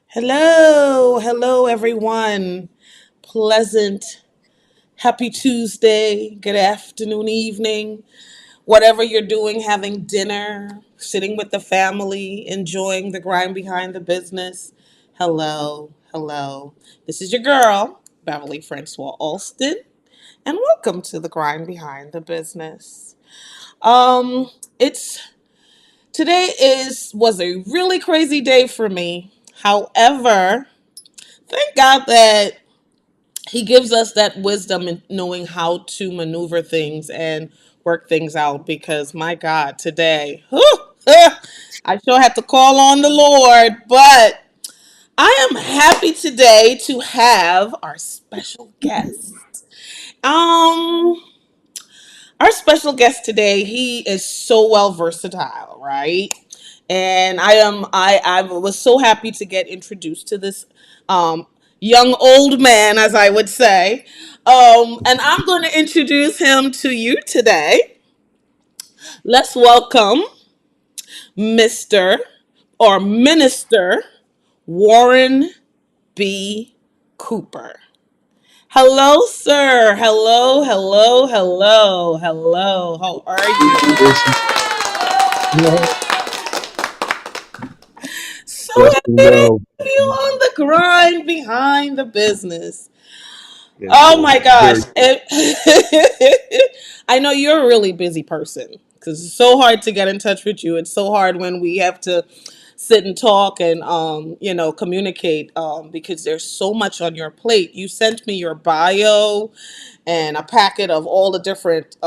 Hello, everyone. Pleasant, happy Tuesday, good afternoon, evening, whatever you're doing, having dinner, sitting with the family, enjoying the grind behind the business. Hello. This is your girl, Beverly Francois-Alston, and welcome to the grind behind the business. It's today is was a really crazy day for me. However, thank God that he gives us that wisdom in knowing how to maneuver things and work things out because my God, today, I sure had to call on the Lord, but I am happy today to have our special guest. Um, our special guest today, he is so well versatile, right? And I was so happy to get introduced to this um young old man, as I would say. And I'm going to introduce him to you today. Let's welcome Mr. or Minister Warren B. Cooper. Hello, sir. Hello. How are you? Listen, no, So bless happy and to well. have you on the grind behind the business. Yes, Oh sir. my gosh. Very. I know you're a really busy person because it's so hard to get in touch with you. It's so hard when we have to sit and talk and communicate because there's so much on your plate. You sent me your bio and a packet of all the different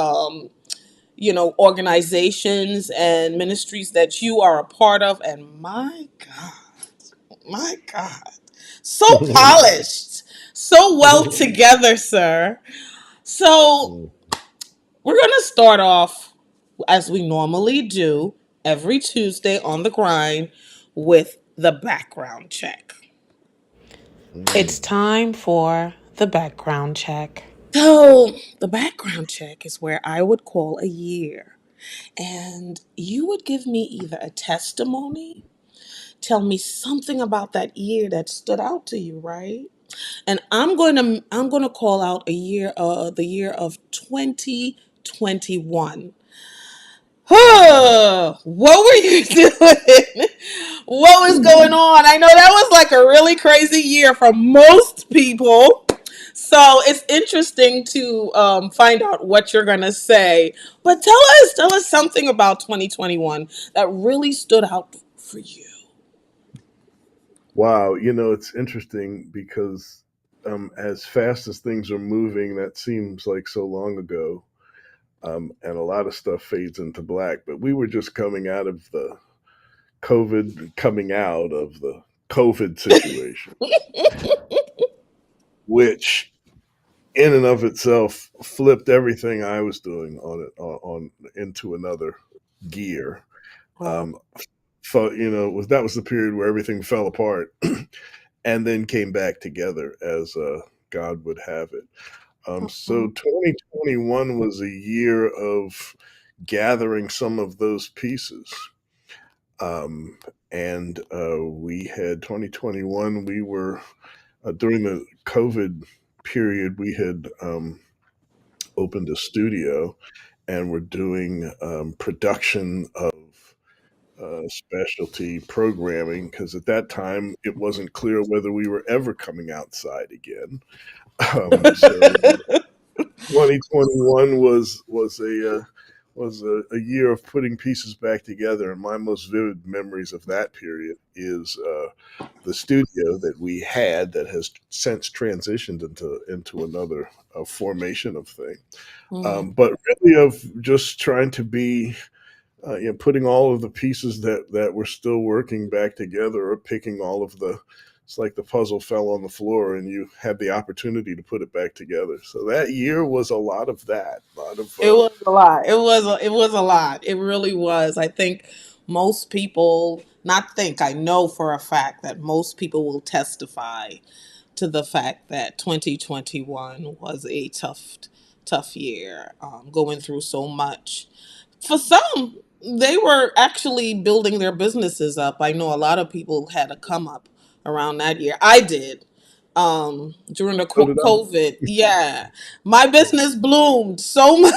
organizations and ministries that you are a part of, and my God, so polished, so well together, sir. So Mm. we're gonna start off as we normally do every Tuesday on the grind with the background check. It's Mm. time for the background check. So, the background check is where I would call a year and you would give me either a testimony, tell me something about that year that stood out to you, right? And I'm going to call out the year of 2021. Mm. What were you doing? What was going on? I know that was like a really crazy year for most people. So it's interesting to find out what you're going to say. But tell us something about 2021 that really stood out for you. Wow, it's interesting because as fast as things are moving, that seems like so long ago, and a lot of stuff fades into black. But we were just coming out of the COVID situation, which in and of itself flipped everything I was doing on into another gear. Wow. Um, was that was the period where everything fell apart and then came back together as God would have it. So Mhm. 2021 was a year of gathering some of those pieces. Um, and we had 2021, we were during the COVID period, we had opened a studio and we're doing production of specialty programming because at that time it wasn't clear whether we were ever coming outside again. So 2021 was a year of putting pieces back together, and my most vivid memories of that period is the studio that we had that has since transitioned into another formation of thing. Mhm. But really, of just trying to be putting all of the pieces that were still working back together, or picking all of the. It's like the puzzle fell on the floor, and you had the opportunity to put it back together. So that year was a lot of that, a lot of It was a lot. It was a lot. It really was. I think most people, not think, I know for a fact that most people will testify to the fact that 2021 was a tough year, going through so much. For some, they were actually building their businesses up. I know a lot of people had a come up around that year. I did. During the So did I. COVID. Yeah. My business bloomed so much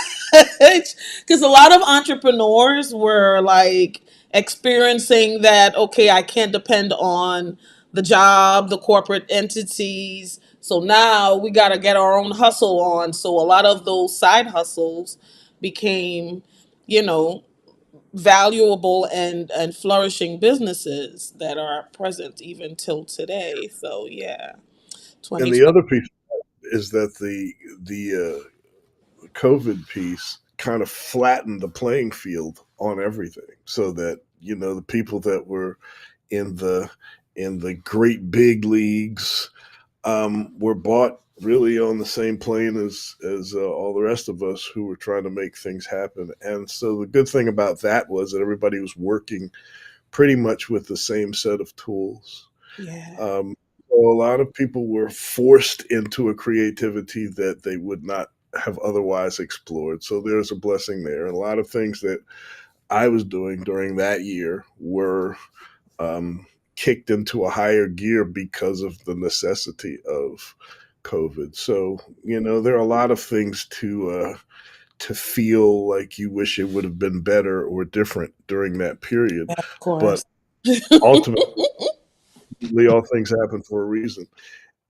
because a lot of entrepreneurs were like experiencing that, okay, I can't depend on the job, the corporate entities. So now we got to get our own hustle on. So a lot of those side hustles became, you know, valuable and flourishing businesses that are present even till today. So yeah, And the 2020. other piece is that the COVID piece kind of flattened the playing field on everything, so that the people that were in the great big leagues were bought really on the same plane as all the rest of us who were trying to make things happen. And so the good thing about that was that everybody was working pretty much with the same set of tools. Yeah, Um, so a lot of people were forced into a creativity that they would not have otherwise explored. So there's a blessing there. And a lot of things that I was doing during that year were um, kicked into a higher gear because of the necessity of COVID. So there are a lot of things to feel like you wish it would have been better or different during that period, of but course. ultimately, all things happen for a reason.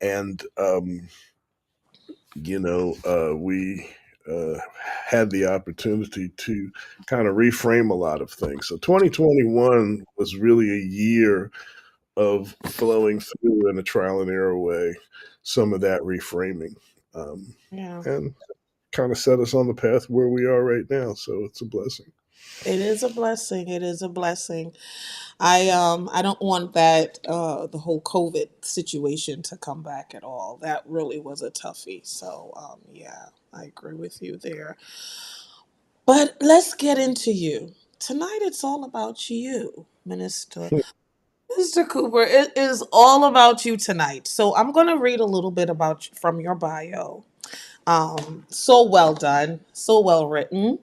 And we had the opportunity to kind of reframe a lot of things. So 2021 was really a year of flowing through in a trial and error way some of that reframing, um, Yeah, and kind of set us on the path where we are right now. So it's a blessing. it is a blessing. It is a blessing. I don't want that the whole COVID situation to come back at all. That really was a toughie. So yeah, I agree with you there. But let's get into you. Tonight it's all about you, Minister. Mr. Cooper, it is all about you tonight. So I'm going to read a little bit about from your bio. So well done, so well written.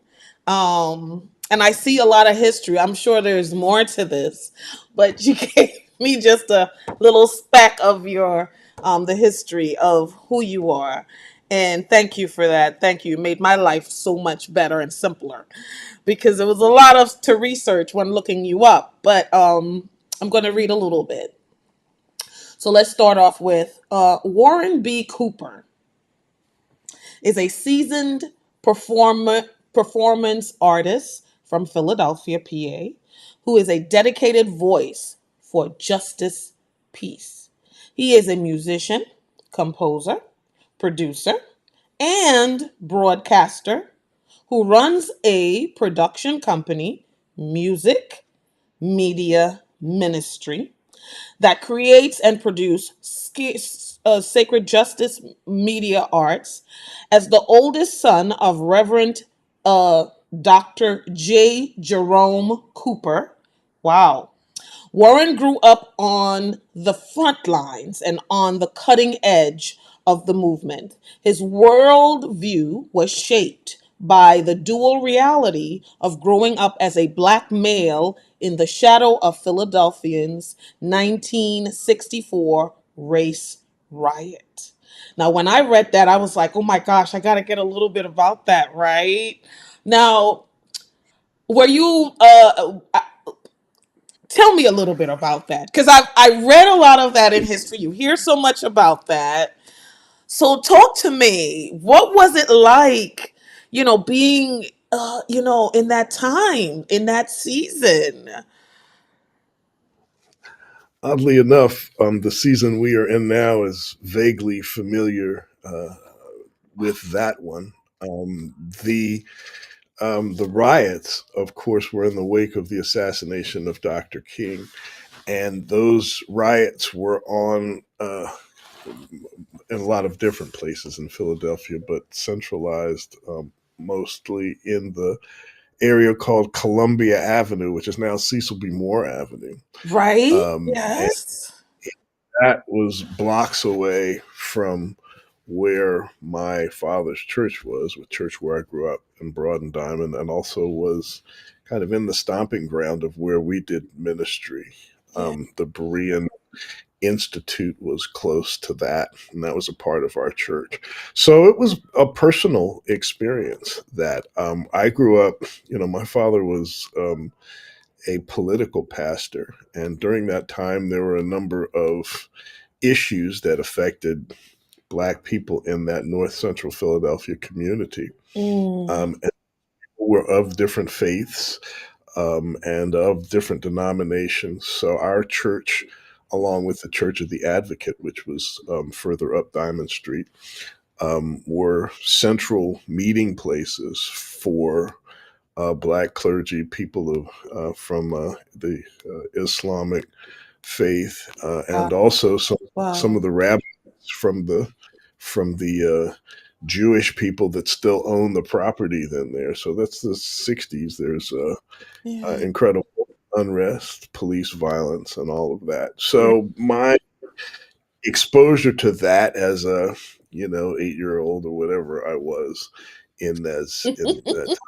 And I see a lot of history. I'm sure there's more to this, but you gave me just a little speck of your the history of who you are. And thank you for that. Thank you. It made my life so much better and simpler because it was a lot of to research when looking you up. But I'm going to read a little bit. So let's start off with Warren B. Cooper is a seasoned performance artist from Philadelphia, PA, who is a dedicated voice for justice peace. He is a musician, composer, producer, and broadcaster who runs a production company, music, media ministry, that creates and produces sacred justice media arts as the oldest son of Reverend uh, Dr. J. Jerome Cooper. Wow. Warren grew up on the front lines and on the cutting edge of the movement. His worldview was shaped by the dual reality of growing up as a black male in the shadow of Philadelphia's 1964 race riot. Now, when I read that, I was like, oh my gosh, I got to get a little bit about that, right? Now, were you tell me a little bit about that because I read a lot of that in history. You hear so much about that. So talk to me. What was it like, being in that time, in that season? Oddly enough, the season we are in now is vaguely familiar with that one. The riots, of course, were in the wake of the assassination of Dr. King, and those riots were on in a lot of different places in Philadelphia, but centralized mostly in the area called Columbia Avenue, which is now Cecil B. Moore Avenue. Right? And Yes. that was blocks away from where my father's church was, with church where I grew up in Broad and Diamond, and also was kind of in the stomping ground of where we did ministry. Yeah. The Berean institute was close to that, and that was a part of our church. So it was a personal experience that I grew up. My father was a political pastor, and during that time, there were a number of issues that affected Black people in that North Central Philadelphia community. Mm. And were of different faiths and of different denominations. So our church, along with the Church of the Advocate, which was further up Diamond Street, were central meeting places for Black clergy, people from the Islamic faith, Wow. and also some Wow. of the rabbis from the Jewish people that still own the property then there. So that's the 60s. There's Yeah. incredible unrest, police violence, and all of that. Yeah. So my exposure to that as a 8-year-old or whatever I was in that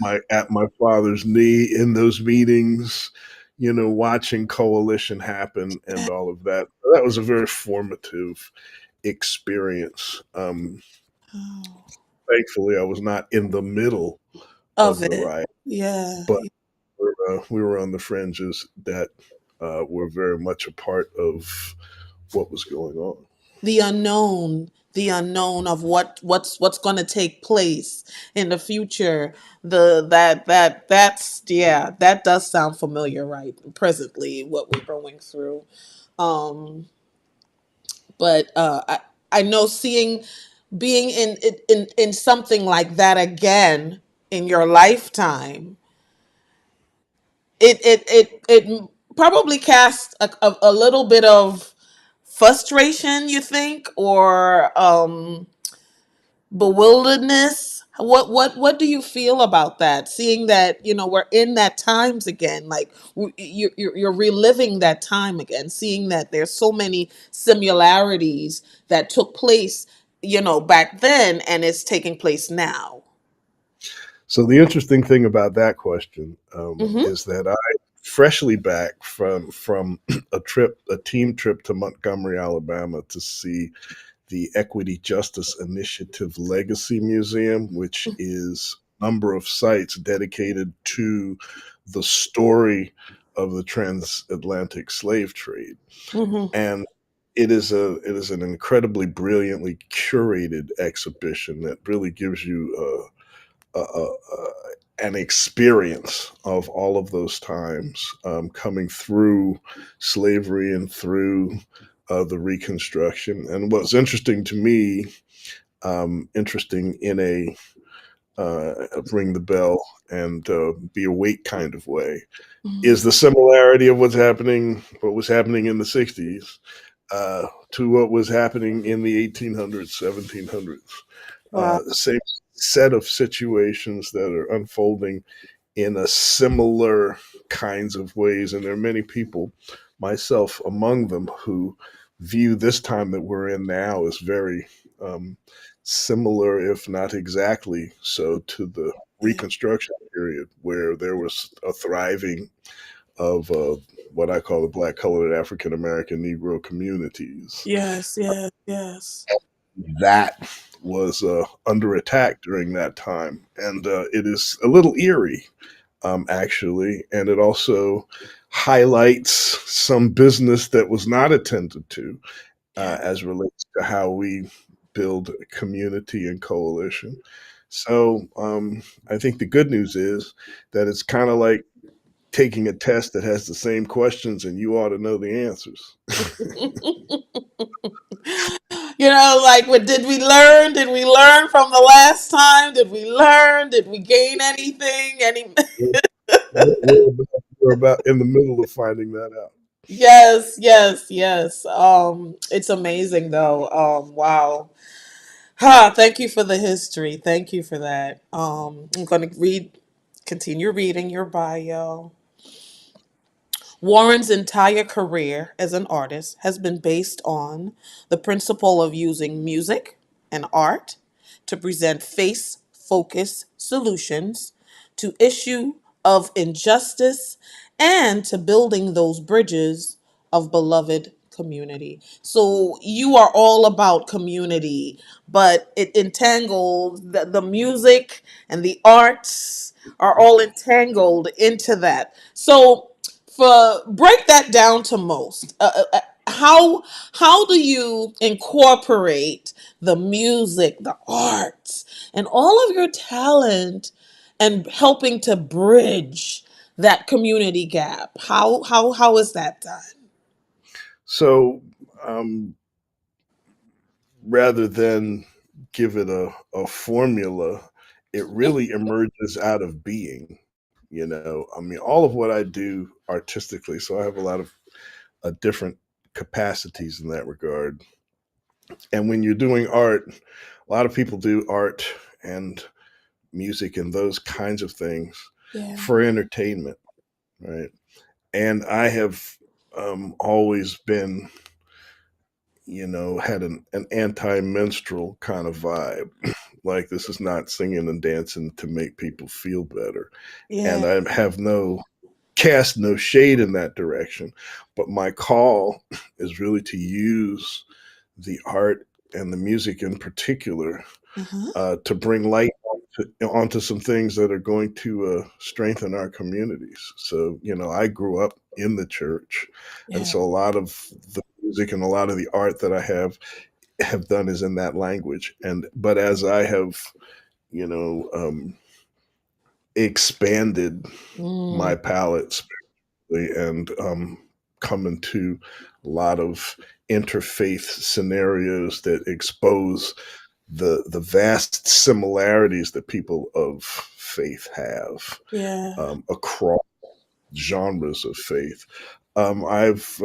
my at my father's knee in those meetings, watching coalition happen and all of that. That was a very formative experience. Oh. Thankfully, I was not in the middle Of of the it. riot, Yeah. but we were on the fringes that were very much a part of what was going on. The unknown of what's going to take place in the future. That's, yeah, that does sound familiar, right? Presently, what we're going through. Um, but I know seeing being in something like that again in your lifetime, it probably casts a little bit of frustration, you think, or bewilderedness. What do you feel about that, seeing that we're in that times again, like you're reliving that time again, seeing that there's so many similarities that took place back then, and it's taking place now. So the interesting thing about that question Mm-hmm. is that I freshly back from a team trip to Montgomery, Alabama, to see the Equity Justice Initiative Legacy Museum, which is a number of sites dedicated to the story of the transatlantic slave trade. Mm-hmm. And it is an incredibly brilliantly curated exhibition that really gives you an experience of all of those times coming through slavery and through the Reconstruction. And what's interesting to me, interesting in a ring the bell and be awake kind of way, is the similarity of what was happening in the 60s to what was happening in the 1800s, 1700s. Wow. The same set of situations that are unfolding in a similar kinds of ways. And there are many people, myself among them, who view this time that we're in now as very um, similar, if not exactly so, to the Yeah. Reconstruction period, where there was a thriving of what I call the Black, colored, African American, Negro communities. Yes, yes, yes. That was under attack during that time. And it is a little eerie, actually. And it also highlights some business that was not attended to Yeah. as relates to how we build community and coalition. So I think the good news is that it's kind of like taking a test that has the same questions and you ought to know the answers. Like, what did we learn? Did we learn from the last time? Did we learn? Did we gain anything? We're about in the middle of finding that out. Yes, yes, yes. It's amazing though. Wow. Thank you for the history. Thank you for that. I'm going to continue reading your bio. Warren's entire career as an artist has been based on the principle of using music and art to present face focused solutions to issue of injustice and to building those bridges of beloved community. So you are all about community, but it entangled the music and the arts are all entangled into that. So for break that down to most, how do you incorporate the music, the arts, and all of your talent and helping to bridge that community gap? How is that done? So, um, rather than give it a formula, it really emerges out of being. I mean, all of what I do artistically, so I have a lot of different capacities in that regard. And when you're doing art, a lot of people do art and music and those kinds of things Yeah. for entertainment, right? And I have always been, had an anti-minstrel kind of vibe. Like, this is not singing and dancing to make people feel better. Yeah. And I have cast no shade in that direction. But my call is really to use the art and the music in particular Uh-huh. to bring light onto some things that are going to strengthen our communities. So, I grew up in the church, and Yeah. so a lot of the music and a lot of the art that I have done is in that language. And but as I have, you know, um, expanded Mm, my palette spiritually and come into a lot of interfaith scenarios that expose the vast similarities that people of faith have yeah. across genres of faith. I've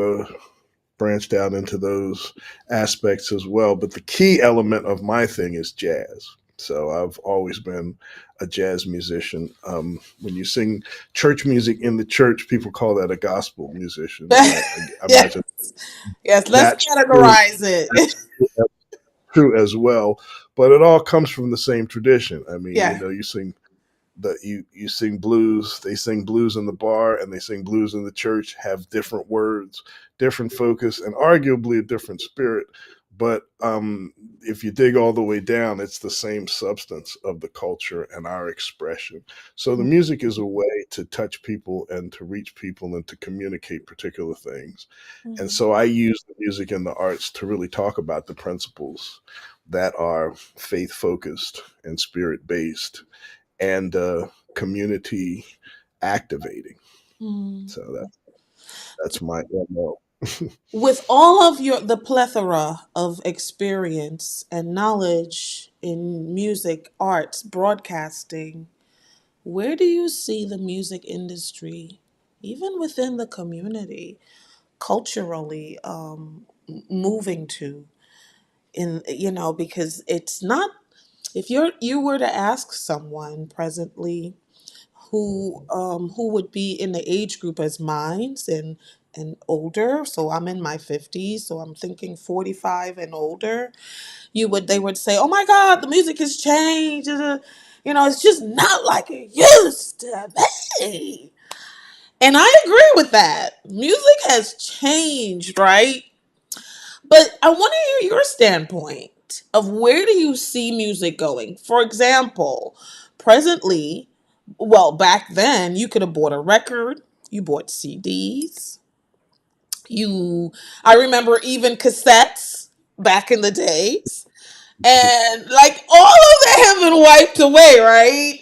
branched out into those aspects as well, but the key element of my thing is jazz. So I've always been a jazz musician. When you sing church music in the church, people call that a gospel musician, and I Yes. imagine Yes. Let's that's true. categorize it. That's true as well. But it all comes from the same tradition. I mean, Yeah. you sing you sing blues, they sing blues in the bar and they sing blues in the church, have different words, different focus, and arguably a different spirit. But if you dig all the way down, it's the same substance of the culture and our expression. So the music is a way to touch people and to reach people and to communicate particular things. And Mhm. so I use the music and the arts to really talk about the principles that are faith focused and spirit based and community activating. Mm. So that's my MO. With all of the plethora of experience and knowledge in music, arts, broadcasting, where do you see the music industry, even within the community, culturally moving to? In because it's not, if you were to ask someone presently who would be in the age group as mine and older, so I'm in my 50s, so I'm thinking 45 and older, they would say, oh my god, the music has changed, it's just not like it used to be. And I agree with that. Music has changed, right? But I want to hear your standpoint of where do you see music going? For example, presently, well, back then, you could have bought a record, you bought CDs, I remember even cassettes back in the days. And like all of that have been wiped away, right?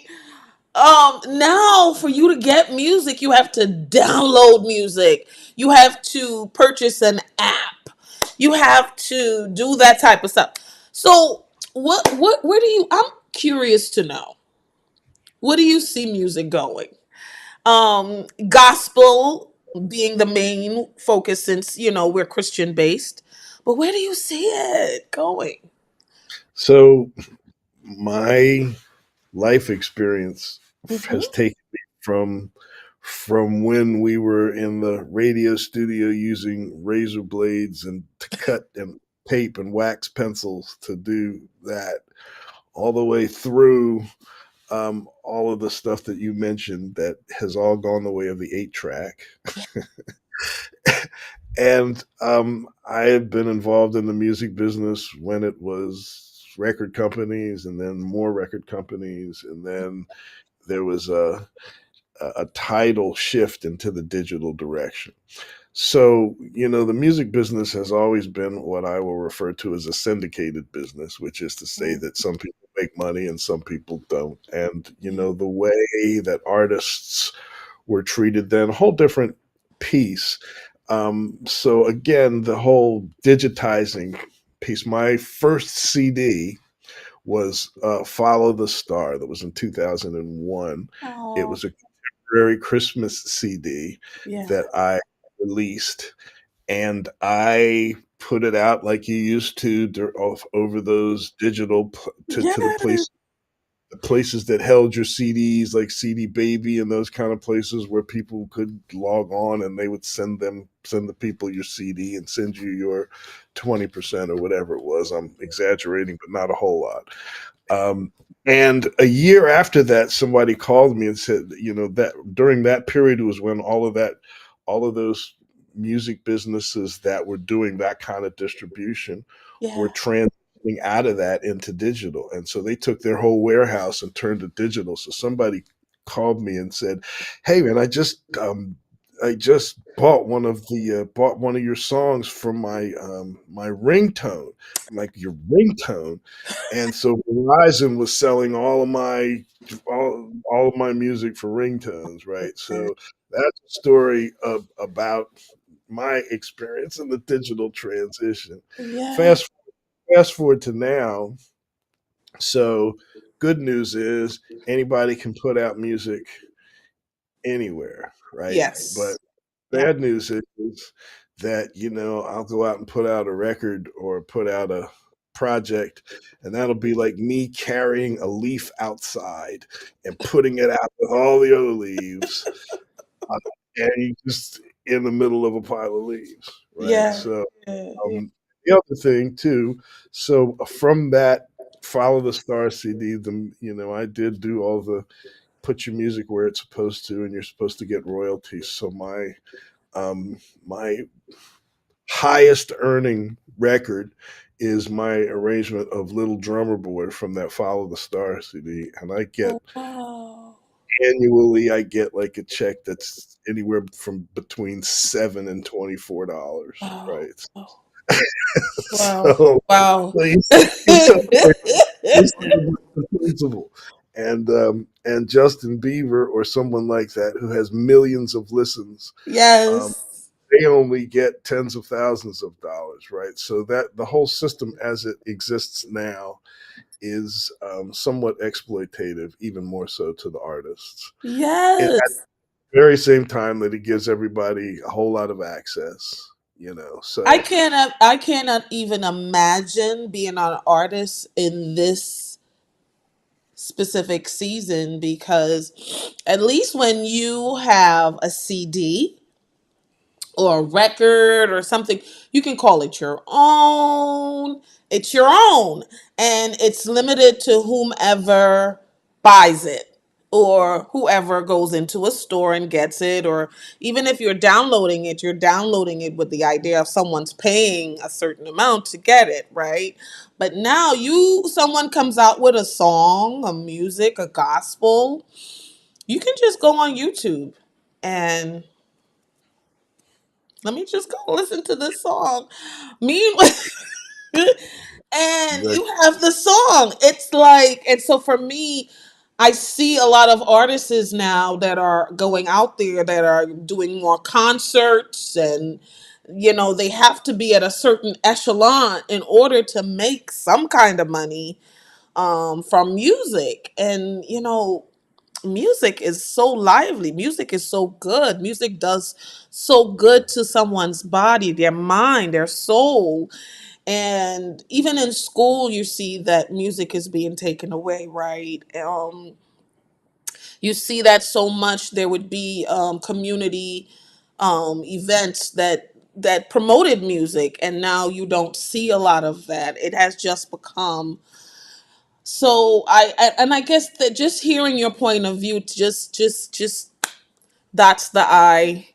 Now for you to get music, you have to download music. You have to purchase an app. You have to do that type of stuff. So where do you, I'm curious to know, where do you see music going? Gospel being the main focus since, we're Christian based. But where do you see it going? So my life experience has Hmm. taken me from when we were in the radio studio using razor blades and to cut and tape and wax pencils to do that, all the way through all of the stuff that you mentioned that has all gone the way of the 8 track. And I have been involved in the music business when it was record companies, and then more record companies, and then there was a tidal shift into the digital direction. So, the music business has always been what I will refer to as a syndicated business, which is to say that some people make money and some people don't. And, Yeah. the way that artists were treated then, a whole different piece. So, again, the whole digitizing piece, my first CD was Follow the Star. That was in 2001. It Oh, was a contemporary Christmas CD yeah. that I released, and I put it out like you used to over those to Yes. the places that held your CDs, like CD Baby and those kind of places where people could log on and they would send the people your CD and send you your 20% or whatever it was. I'm exaggerating, but not a whole lot. Um, and a year after that, somebody called me and said, that during that period was when all of those music businesses that were doing that kind of distribution were Yeah. transitioning out of that into digital. And so they took their whole warehouse and turned to digital. So somebody called me and said, "Hey man, I just bought one of your songs from my ringtone." I'm like, "Your ringtone?" And so Verizon was selling all of my music for ringtones, right? So that's a story about my experience in the digital transition. Yeah. Fast fast forward to now. So good news is anybody can put out music anywhere, right? But Yes. Yeah. bad news is that, I'll go out and put out a record or put out a project, and that'll be like me carrying a leaf outside and putting it out with all the other leaves, uh, and you just in the middle of a pile of leaves, right? Yeah. So, Yeah. Yeah. the other thing too, so from that Follow the Star CD, I did do all the put your music where it's supposed to, and you're supposed to get royalties. So my highest earning record is my arrangement of Little Drummer Boy from that Follow the Star CD, and I get Oh, wow. annually I get like a check that's anywhere from between $7 and $24, Wow. right? Wow. Wow. So, Wow. so you celebrate you celebrate the principle. And Justin Bieber or someone like that who has millions of listens, um, Yes. they only get tens of thousands of dollars, right? So that the whole system as it exists now is somewhat exploitative, even more so to the artists. At Yes. the very same time that it gives everybody a whole lot of access, I So cannot I cannot even imagine being an artist in this specific season because at least when you have a CD or a record or something, you can call it your own. It's your own. And it's limited to whomever buys it or whoever goes into a store and gets it. Or even if you're downloading it with the idea of someone's paying a certain amount to get it, right? But now someone comes out with a song, a music, a gospel, you can just go on YouTube and let me just go listen to this song. Meanwhile, and exactly. you have the song. It's like, and so for me, I see a lot of artists now that are going out there that are doing more concerts and they have to be at a certain echelon in order to make some kind of money from music. And music is so lively. Music is so good. Music does so good to someone's body, their mind, their soul. And even in school, you see that music is being taken away, right? You see that so much. There would be community events that promoted music, and now you don't see a lot of that. It has just become so. And I guess that just hearing your point of view, just that's the eye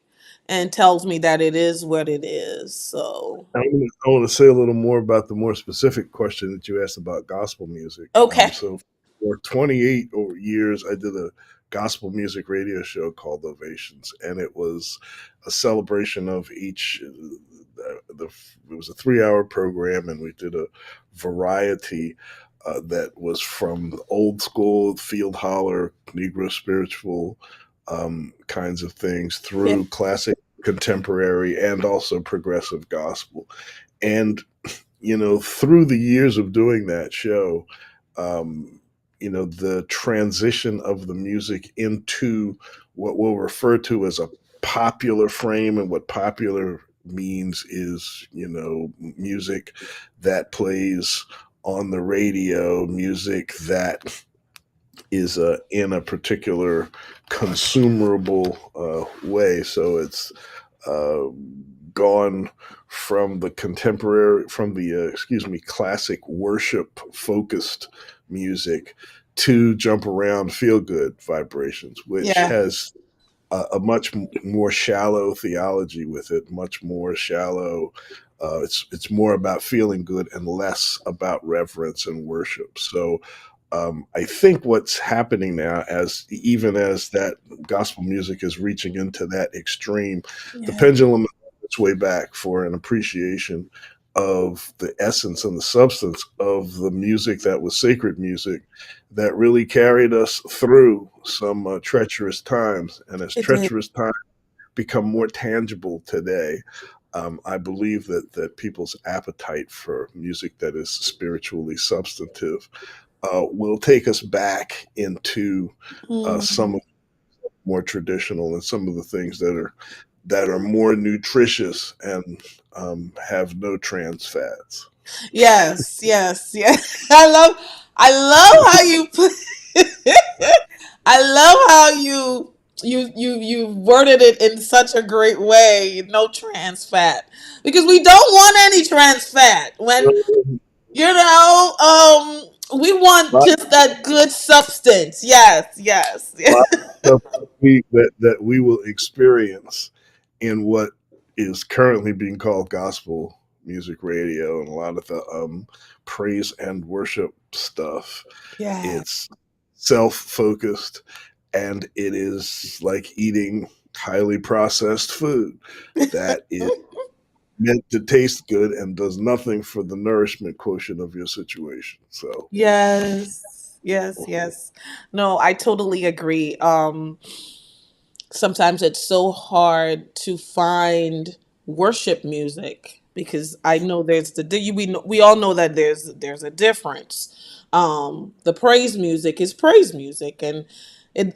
and tells me that it is what it is. So, I want to say a little more about the more specific question that you asked about gospel music. okay. So for 28 years, I did a gospel music radio show called Ovations, and it was a celebration of each. It was a 3 hour program, and we did a variety that was from old school field holler, Negro spiritual kinds of things Yeah. through classic, contemporary, and also progressive gospel. And through the years of doing that show, um, the transition of the music into what we'll refer to as a popular frame, and what popular means is, music that plays on the radio, music that is in a particular consumable way. So it's uh, gone from the contemporary, from the classic worship focused music to jump around, feel good vibrations, which Yeah. has a much more shallow theology with it, much more shallow. It's more about feeling good and less about reverence and worship. So I think what's happening now, as even as that gospel music is reaching into that extreme, the Yeah. pendulum is on its way back for an appreciation of the essence and the substance of the music that was sacred music that really carried us through some treacherous times. And as It did. treacherous times become more tangible today, I believe that people's appetite for music that is spiritually substantive will take us back into some Mm. of the more traditional, and some of the things that are more nutritious and have no trans fats. Yes, yes, yes. I love how you put I love how you worded it in such a great way. No trans fat. Because we don't want any trans fat. When we want Lot, just that good substance. Yes, yes. lot of stuff that we will experience in what is currently being called gospel music radio, and a lot of the praise and worship stuff. Yeah. It's self-focused, and it is like eating highly processed food that is meant to taste good and does nothing for the nourishment quotient of your situation. So Yes. Yes, yes. No, I totally agree. Sometimes it's so hard to find worship music because I know there's we all know that there's a difference. The praise music is praise music, and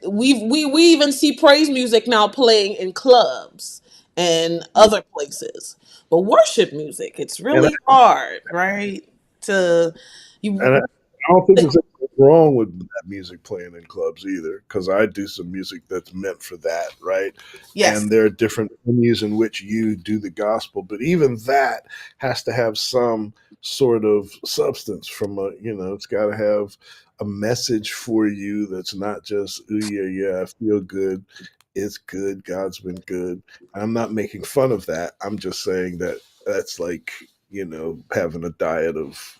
we even see praise music now playing in clubs and other places. But worship music, it's and really hard, right? To and you I don't think there's anything wrong with that music playing in clubs either, because I do some music that's meant for that, right? yes. And there are different venues in which you do the gospel, but even that has to have some sort of substance from it's got to have a message for you that's not just, ooh, yeah, yeah, I feel good. It's good. God's been good. I'm not making fun of that. I'm just saying that that's like, having a diet of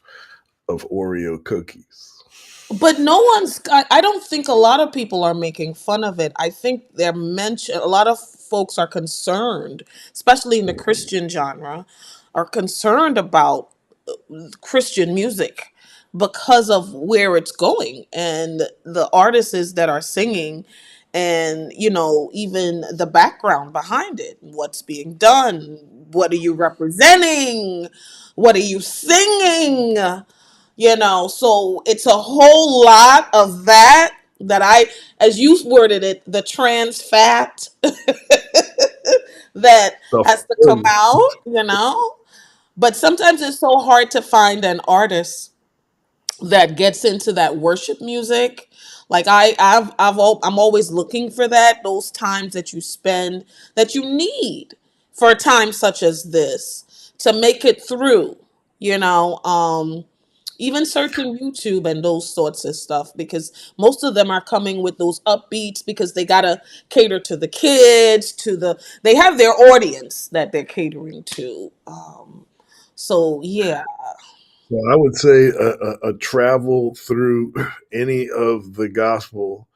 Oreo cookies. But no one's. I don't think a lot of people are making fun of it. I think they're mention. A lot of folks are concerned, especially in the Christian genre, are concerned about Christian music because of where it's going and the artists that are singing, and even the background behind it. What's being done? What are you representing? What are you singing? So it's a whole lot of that I, as you worded it, the trans fat that So has to come out. But sometimes it's so hard to find an artist that gets into that worship music. Like I'm always looking for those times that you spend, that you need for a time such as this to make it through, you know. Even searching YouTube and those sorts of stuff, because most of them are coming with those upbeats because they gotta cater to the kids, to the they have their audience that they're catering to. So yeah. Well, I would say a travel through any of the gospel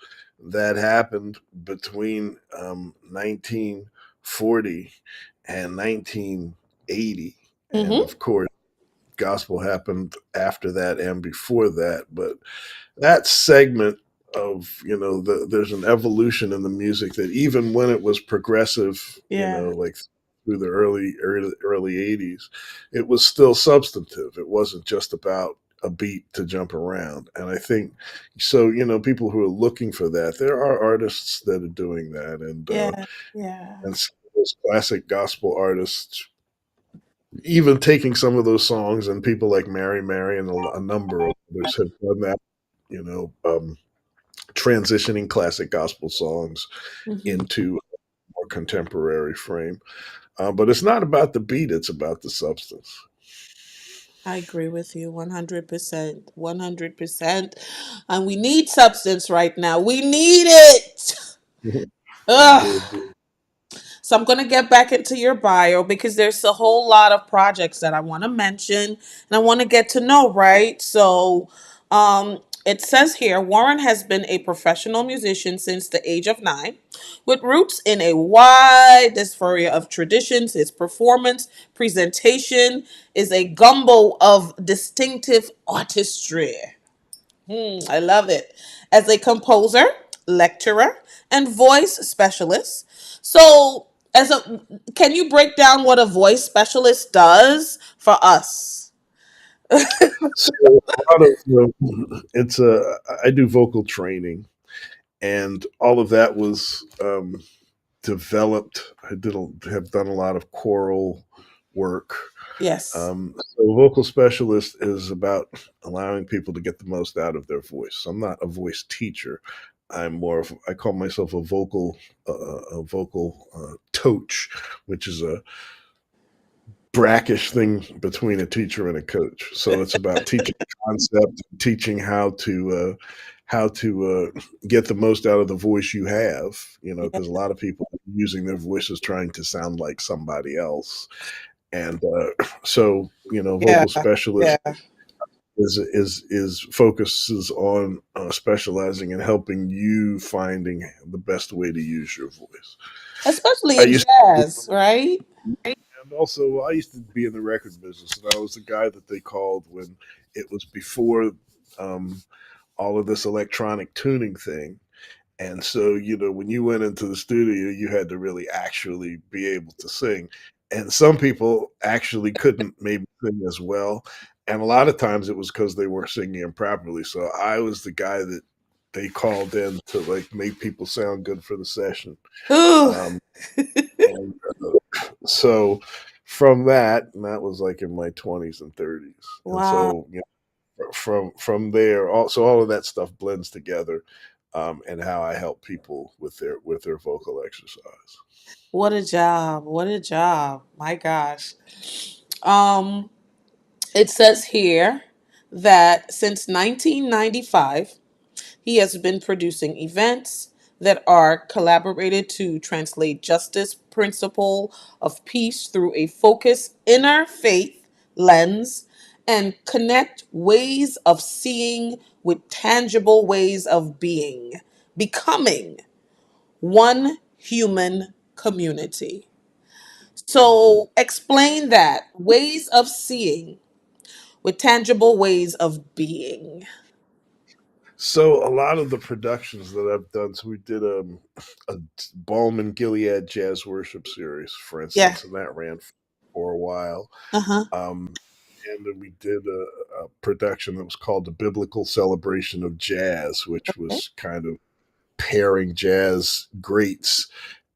that happened between 1940 and 1980. And Hmm. of course, gospel happened after that and before that. But that segment of, there's an evolution in the music that even when it was progressive, Yeah. like through the early 80s, it was still substantive. It wasn't just about a beat to jump around. And I think so, people who are looking for that, there are artists that are doing that. Yeah. Yeah. And some of those classic gospel artists, even taking some of those songs, and people like Mary Mary and a number of others have done that, you know, um, transitioning classic gospel songs Hmm. into a more contemporary frame. But it's not about the beat, it's about the substance. I agree with you 100%. 100%. And we need substance right now. We need it. Ugh. Indeed. So I'm going to get back into your bio because there's a whole lot of projects that I want to mention and I want to get to know, right? So it says here Warren has been a professional musician since the age of 9, with roots in a wide diaspora of traditions. His performance presentation is a gumbo of distinctive artistry. I love it. As a composer, lecturer, and voice specialist. So, can you break down what a voice specialist does for us? So a lot of it's I do vocal training, and all of that was developed. Have done a lot of choral work. Yes. So vocal specialist is about allowing people to get the most out of their voice. I'm not a voice teacher. I call myself a vocal coach, which is a brackish thing between a teacher and a coach. So it's about teaching concept, teaching how to get the most out of the voice you have. Yeah. Because a lot of people are using their voices trying to sound like somebody else, and so Yeah. vocal specialist Yeah. is focuses on specializing in helping you finding the best way to use your voice. Especially I in used jazz, right? And also, I used to be in the record business, and I was the guy that they called when it was before um, all of this electronic tuning thing. And so, when you went into the studio, you had to really actually be able to sing. And some people actually couldn't maybe sing as well. And a lot of times it was because they weren't singing improperly. So I was the guy that they called in to like make people sound good for the session. Ooh. Um, and so from that, and that was like in my 20s and 30s. And Wow. so, from there, all of that stuff blends together, and how I help people with their vocal exercise. What a job. What a job. My gosh. Um, it says here that since 1995, he has been producing events that are collaborated to translate justice principle of peace through a focused inner faith lens and connect ways of seeing with tangible ways of being, becoming one human community. So explain that ways of seeing with tangible ways of being. So a lot of the productions that I've done, so we did a Ballman Gilead Jazz Worship Series, for Yeah. instance, and that ran for a while. Uh-huh. Um, and then we did a production that was called the Biblical Celebration of Jazz, which was kind of pairing jazz greats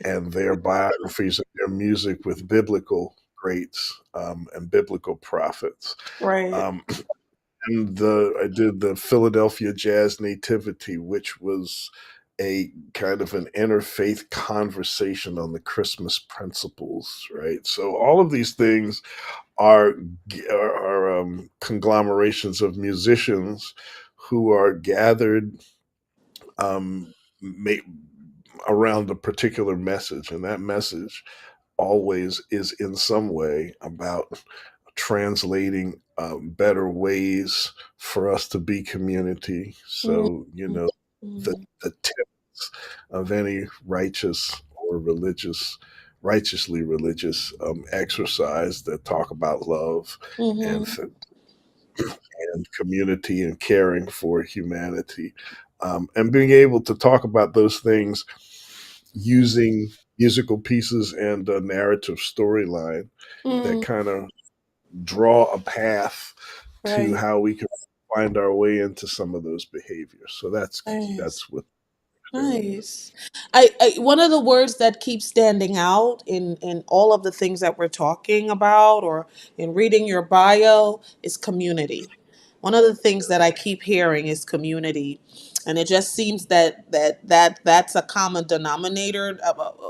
and their biographies and their music with biblical greats, and biblical prophets. Right. Um, and I did the Philadelphia Jazz Nativity, which was a kind of an interfaith conversation on the Christmas principles, right? So all of these things are conglomerations of musicians who are gathered um, ma- around a particular message, and that message always is in some way about translating better ways for us to be community. Mm, So, the mm, the tenets of any righteous or righteously religious exercise that talk about love and mhm, and community and caring for humanity, and being able to talk about those things using musical pieces and a narrative storyline that mm, kind of draw a path to right. how we can find our way into some of those behaviors. So Nice. that's what we're doing. Nice. One of the words that keeps standing out in all of the things that we're talking about or in reading your bio is community. One of the things that I keep hearing is community, and it just seems that's a common denominator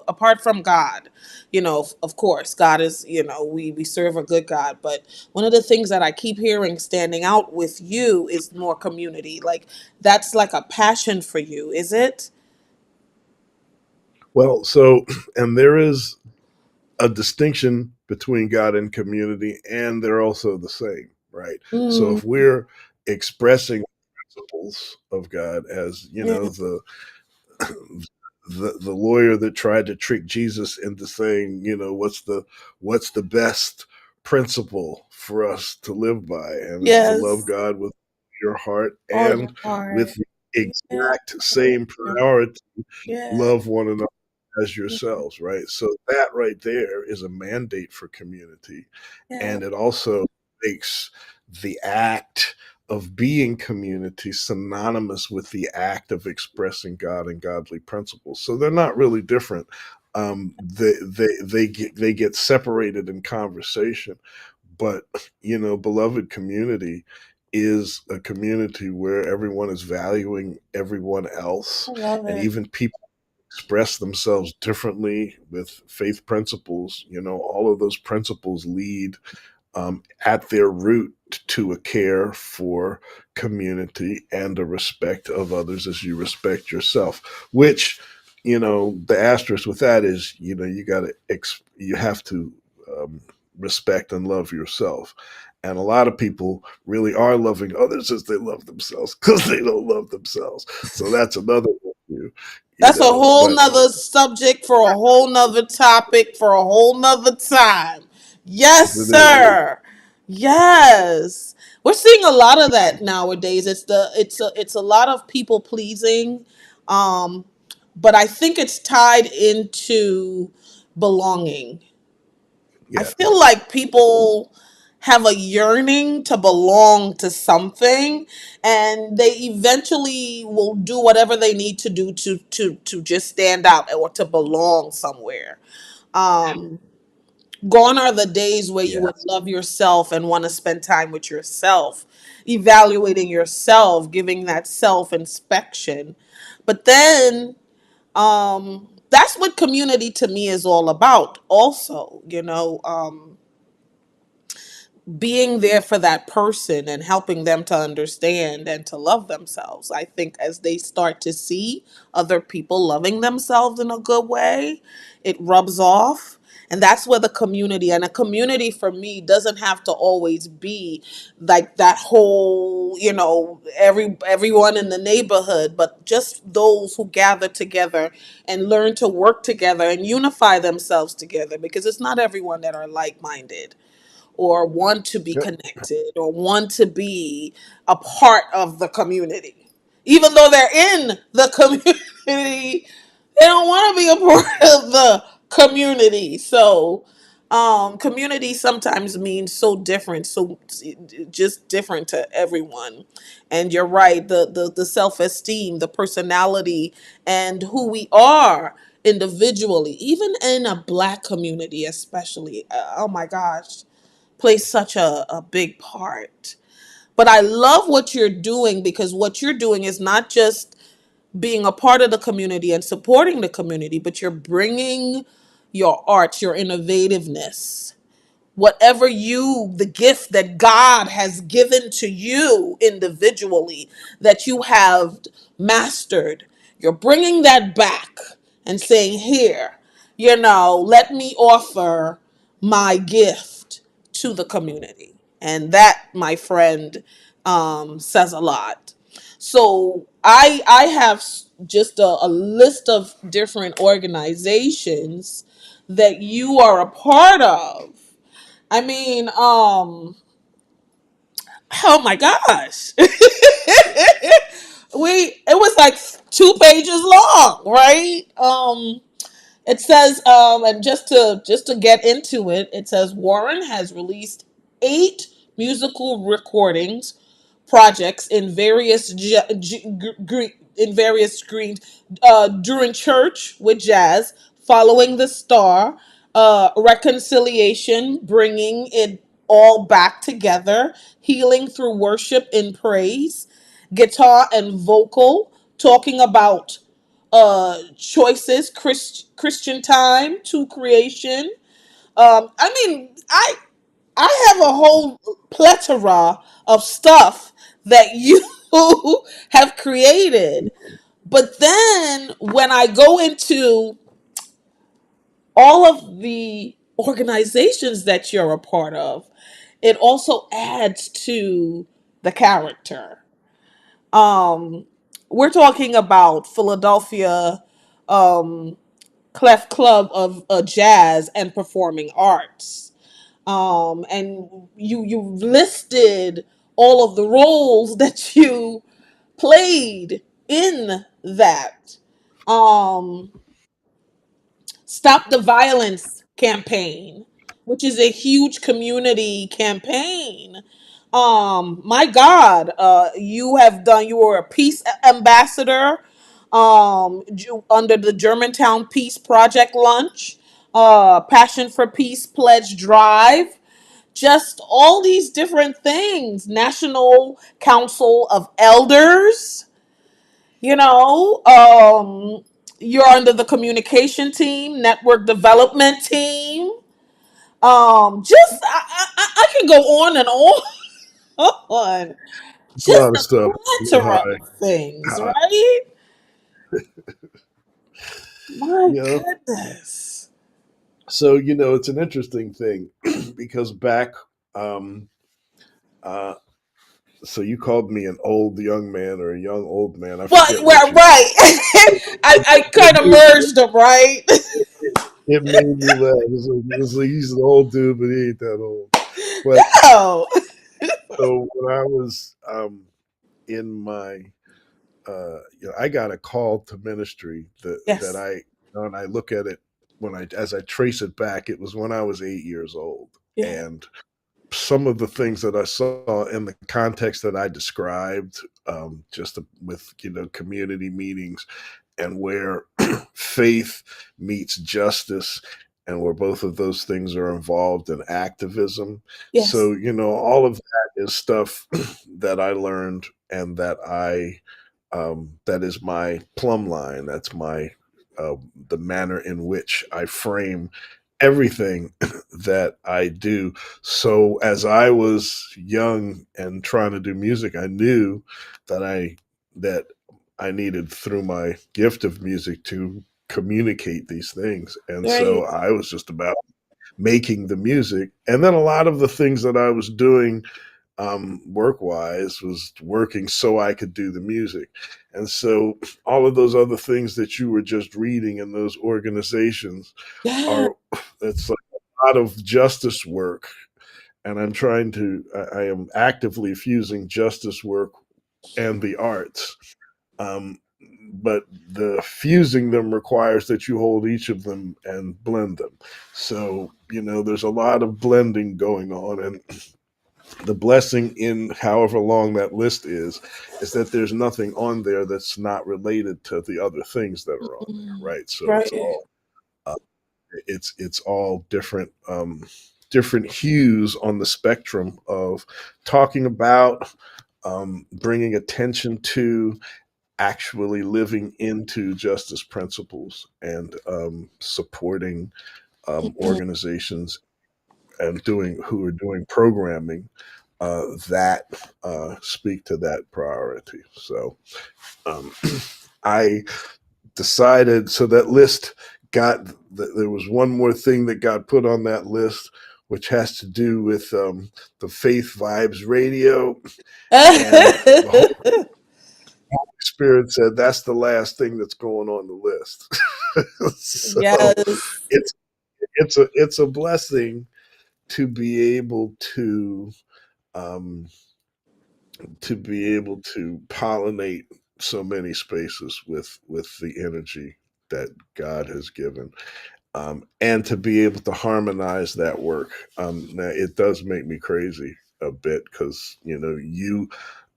apart from God. Of course, God is, we serve a good God, but one of the things that I keep hearing standing out with you is more community. Like that's like a passion for you, is it? Well, so and there is a distinction between God and community, and they're also the same, right? So Mm, if we're expressing principles of God as yeah. the lawyer that tried to trick Jesus into saying, what's the best principle for us to live by, and it's to love Yes. God with your heart All your and with heart. the Yeah. exact same priority, Yeah. love one another as yourselves, right? So that right there is a mandate for community, Yeah. and it also makes the act of being community synonymous with the act of expressing God and godly principles. So they're not really different. They get separated in conversation, but beloved community is a community where everyone is valuing everyone else, I love and it. even people express themselves differently with faith principles. All of those principles lead at their root to a care for community and a respect of others as you respect yourself, which the asterisk with that is you have to um, respect and love yourself, and a lot of people really are loving others as they love themselves because they don't love themselves. So that's another issue, That's a whole but nother subject for a whole nother topic for a whole nother time. Yes, it is. sir. Yes. We're seeing a lot of that nowadays. It's a lot of people pleasing. Um, but I think it's tied into belonging. I Yeah. feel like people have a yearning to belong to something, and they eventually will do whatever they need to do to just stand out or to belong somewhere. Um Gone are the days where you Yeah. would love yourself and want to spend time with yourself, evaluating yourself, giving that self inspection. But then that's what community to me is all about also, being there for that person and helping them to understand and to love themselves. I think as they start to see other people loving themselves in a good way, it rubs off. And that's where the community, and a community for me doesn't have to always be like that whole, everyone in the neighborhood, but just those who gather together and learn to work together and unify themselves together, because it's not everyone that are like-minded or want to be Yep. connected or want to be a part of the community. Even though they're in the community, they don't want to be a part of the community. So, community sometimes means so different, so just different to everyone. And you're right, the self-esteem, the personality, and who we are individually, even in a black community, especially. Oh my gosh, plays such a big part. But I love what you're doing, because what you're doing is not just being a part of the community and supporting the community, but you're bringing your art, your innovativeness, whatever the gift that God has given to you individually, that you have mastered, you're bringing that back and saying, here, let me offer my gift to the community. And that, my friend, says a lot. So I have just a list of different organizations that you are a part of. I mean, oh my gosh. It was like 2 pages long, right? It says, and just to get into it, it says Warren has released 8 musical recordings projects in various in various screens during church with jazz, following the star, reconciliation, bringing it all back together, healing through worship in praise, guitar and vocal, talking about choices, Christian time to creation. I mean, I have a whole plethora of stuff that you have created. But then when I go into all of the organizations that you're a part of, it also adds to the character. Um, we're talking about Philadelphia Clef Club of Jazz and Performing Arts. And you listed all of the roles that you played in that. Um, Stop the Violence campaign, which is a huge community campaign. My God, you were a peace ambassador under the Germantown Peace Project lunch, Passion for Peace Pledge Drive, just all these different things. National Council of Elders, you know, you're under the communication team, network development team. Just I can go on and on. A Just lot of a stuff. plethora of things, High. right? My You know, goodness. so it's an interesting thing because back, um, uh, so you called me an old young man or a young old man. I Well, forget well what you. right. I kind of merged them, right? It made me laugh. It's like he's an old dude, but he ain't that old. But No. so when I was in my, I got a call to ministry that Yes. when I look at it, as I trace it back, it was when I was 8 years old, Yeah. and some of the things that I saw in the context that I described, just with community meetings and where faith meets justice and where both of those things are involved in activism. Yes. So, all of that is stuff that I learned and that is my plumb line. That's my the manner in which I frame everything that I do. So as I was young and trying to do music, I knew that I needed through my gift of music to communicate these things. And so Right. I was just about making the music. And then a lot of the things that I was doing work wise was working so I could do the music. And so all of those other things that you were just reading in those organizations Yeah. are it's like a lot of justice work. And I am actively fusing justice work and the arts. Um, but the fusing them requires that you hold each of them and blend them. So, there's a lot of blending going on. And the blessing in however long that list is that there's nothing on there that's not related to the other things that are on there, Mm. right? So Right. uh, it's all different hues on the spectrum of talking about bringing attention to actually living into justice principles and supporting Mm. organizations and doing who are doing programming that speak to that priority. So um, I decided, so that list got, there was one more thing that got put on that list, which has to do with the Faith Vibes Radio. And the Holy Spirit said that's the last thing that's going on the list. So Yes. it's it's a blessing to be able um, to be able to pollinate so many spaces with the energy that God has given, and to be able to harmonize that work. Now it does make me crazy a bit because you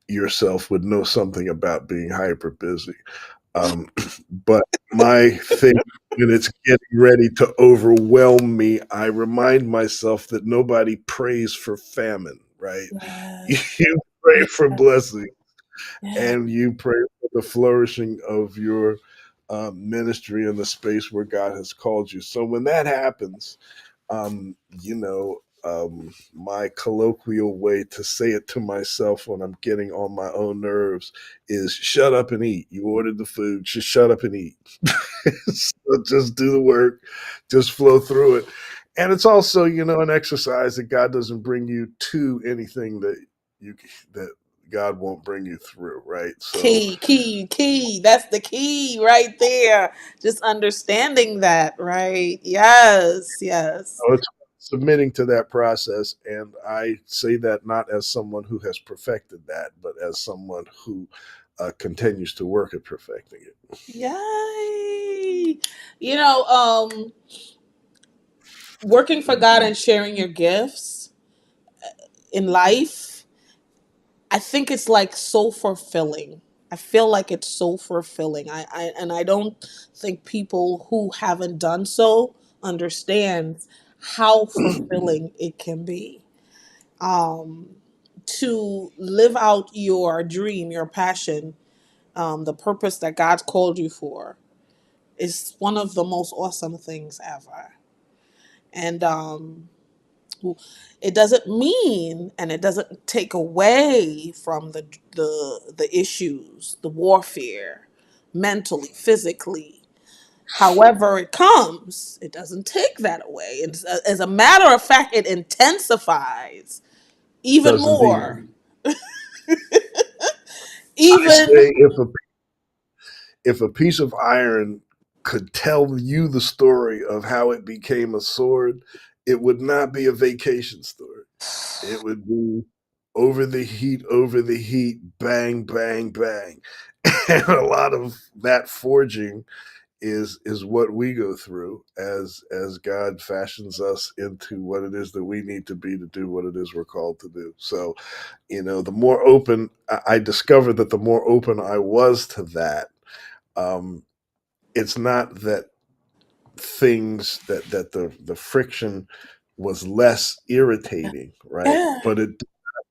yourself would know something about being hyper busy. Um, but my thing, when it's getting ready to overwhelm me, I remind myself that nobody prays for famine, right? Yes. You pray Yeah. for blessing, Yeah. and you pray for the flourishing of your ministry in the space where God has called you. So when that happens, my colloquial way to say it to myself when I'm getting on my own nerves is shut up and eat. You ordered the food, just shut up and eat. So just do the work, just flow through it. And it's also, an exercise that God doesn't bring you to anything you that God won't bring you through, right? So Key. That's the key right there. Just understanding that, right? Yes, yes. it's submitting to that process. And I say that not as someone who has perfected that, but as someone who continues to work at perfecting it. Yay. You know, working for God and sharing your gifts in life, I think it's like so fulfilling. I feel like it's so fulfilling. I don't think people who haven't done so understand how fulfilling it can be. Um, to live out your dream, your passion, the purpose that God's called you for is one of the most awesome things ever. And it doesn't mean, and it doesn't take away from the issues, the warfare, mentally, physically. However, it comes. It doesn't take that away. As a matter of fact, it intensifies even Does indeed. more. I Even say if a piece of iron could tell you the story of how it became a sword, it would not be a vacation story. It would be over the heat, bang, bang, bang. And a lot of that forging is what we go through as God fashions us into what it is that we need to be to do what it is we're called to do. So, the more open I discovered that the more open I was to that, um, it's not that things that the friction was less irritating, right? yeah, But it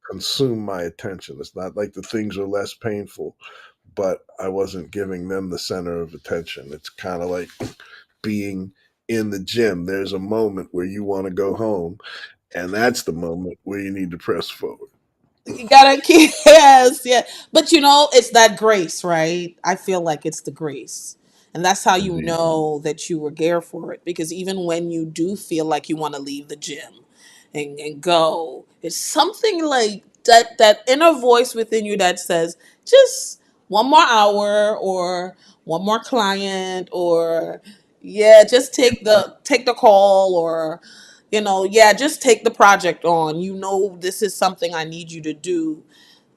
consumed my attention. It's not like the things are less painful, but I wasn't giving them the center of attention. It's kind of like being in the gym. There's a moment where you want to go home, and that's the moment where you need to press forward. you gotta keep yes, yeah. But it's that grace, right? I feel like it's the grace. And that's how you Indeed. know that you were there for it. Because even when you do feel like you want to leave the gym and go, it's something like that inner voice within you that says, just one more hour or one more client or yeah, just take the call or yeah, just take the project on. This is something I need you to do,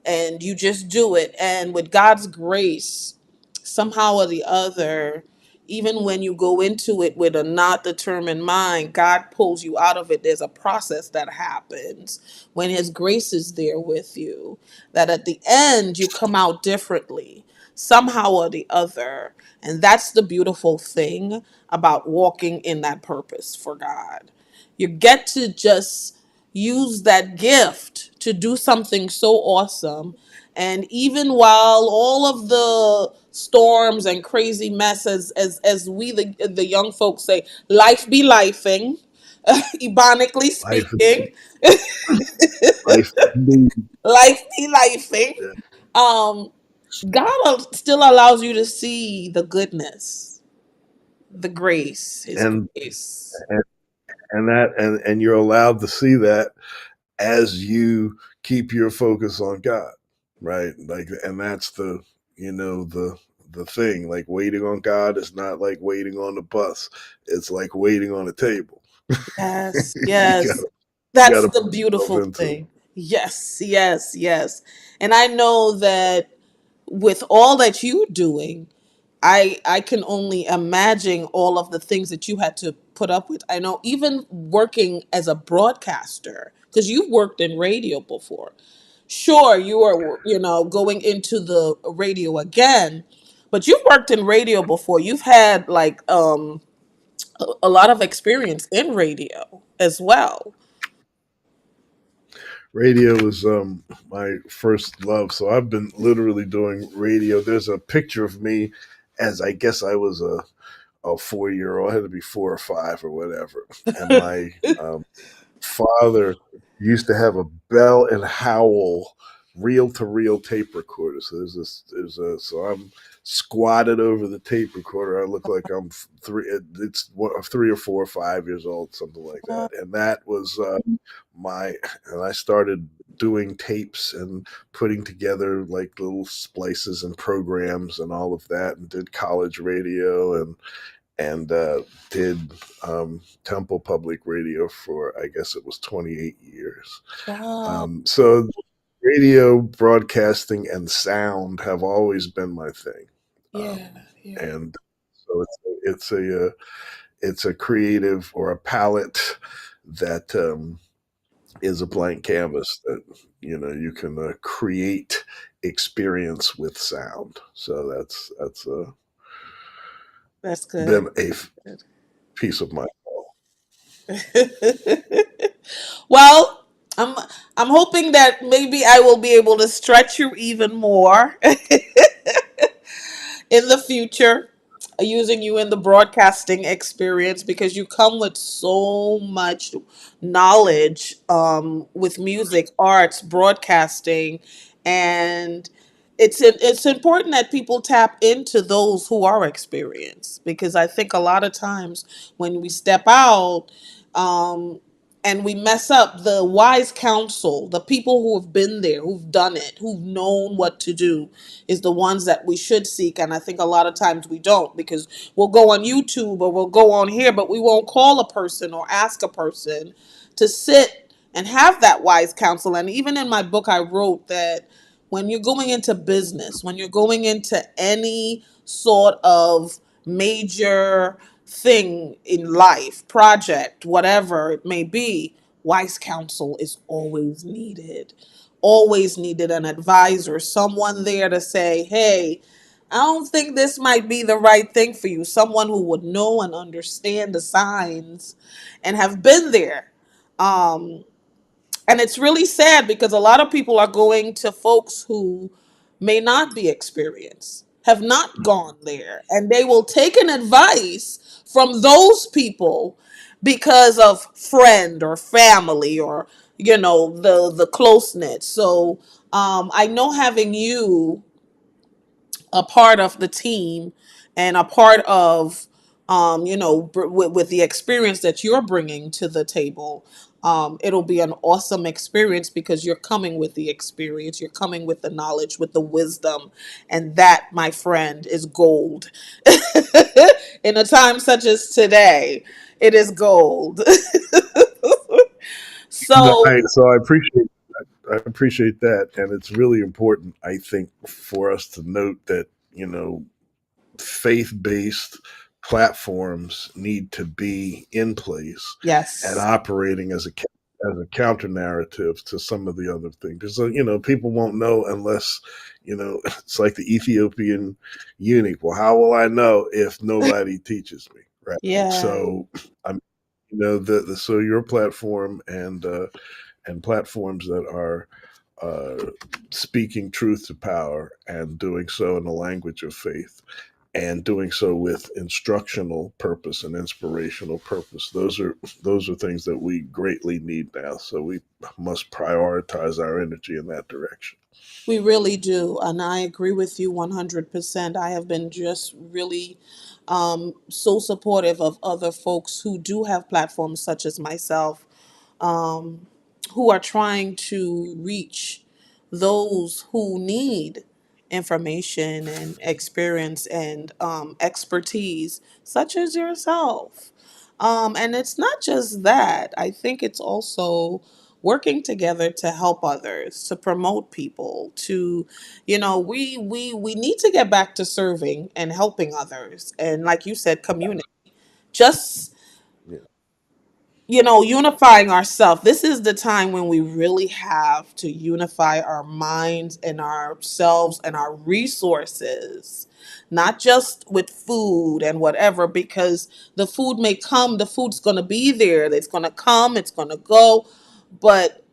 and you just do it. And with God's grace, somehow or the other, even when you go into it with a not determined mind, God pulls you out of it. There's a process that happens when His grace is there with you, that at the end you come out differently, somehow or the other. And that's the beautiful thing about walking in that purpose for God. You get to just use that gift to do something so awesome. And even while all of the storms and crazy mess, as we the young folks say, life be lifing, ebonically Life, speaking. life, indeed. Life be lifing. Um, God still allows you to see the goodness, the grace, His and grace. and and you're allowed to see that as you keep your focus on God, right? Like, and that's the thing. Like waiting on God is not like waiting on the bus. It's like waiting on a table. Yes, you yes. gotta you That's gotta the put yourself beautiful into it. thing. Yes, yes, yes. And I know that with all that you're doing, I can only imagine all of the things that you had to put up with. I know even working as a broadcaster, because you've worked in radio before. Sure, you are, going into the radio again, but you've worked in radio before. You've had like a lot of experience in radio as well. Radio is my first love, so I've been literally doing radio. There's a picture of me as I guess I was a 4 year old. I had to be 4 or 5 or whatever, and my father used to have a Bell and Howell reel to reel tape recorder. So so I'm squatted over the tape recorder. I look like I'm three. It's 3 or 4 or 5 years old, something like Uh, that. And that was my. And I started doing tapes and putting together like little splices and programs and all of that, and did college radio and did Temple Public Radio for I guess it was 28 years. wow. So radio broadcasting and sound have always been my thing, Yeah, yeah. and so it's a creative or a palette that is a blank canvas that you can create experience with sound. So that's That's good. been a piece of my Well, I'm hoping that maybe I will be able to stretch you even more in the future, using you in the broadcasting experience because you come with so much knowledge with music, arts, broadcasting, and it's important that people tap into those who are experienced because I think a lot of times when we step out, um, and we mess up, the wise counsel, the people who have been there, who've done it, who've known what to do, is the ones that we should seek. And I think a lot of times we don't because we'll go on YouTube or we'll go on here, but we won't call a person or ask a person to sit and have that wise counsel. And even in my book, I wrote that when you're going into business, when you're going into any sort of major thing in life, project, whatever it may be, wise counsel is always needed. Always needed an advisor, someone there to say, hey, I don't think this might be the right thing for you. Someone who would know and understand the signs and have been there. Um, and it's really sad because a lot of people are going to folks who may not be experienced, have not gone there, and they will take an advice from those people because of friend or family or the close knit. So I know having you a part of the team and a part of with the experience that you're bringing to the table, it'll be an awesome experience because you're coming with the experience, you're coming with the knowledge, with the wisdom, and that, my friend, is gold. In a time such as today, it is gold. So so I appreciate that, and it's really important, I think, for us to note that faith based platforms need to be in place and yes. operating as a counter narrative to some of the other things. Because people won't know unless it's like the Ethiopian eunuch. Well, how will I know if nobody teaches me? Right. Yeah. So I'm so your platform and platforms that are uh, speaking truth to power and doing so in the language of faith and doing so with instructional purpose and inspirational purpose. Those are things that we greatly need now. So we must prioritize our energy in that direction. We really do. And I agree with you 100%. I have been just really so supportive of other folks who do have platforms such as myself, um, who are trying to reach those who need information and experience and expertise, such as yourself. And it's not just that. I think it's also working together to help others, to promote people, to, we need to get back to serving and helping others. And like you said, community. Just Yeah. unifying ourselves. This is the time when we really have to unify our minds and ourselves and our resources, not just with food and whatever, because the food may come, the food's going to be there, it's going to come, it's going to go. But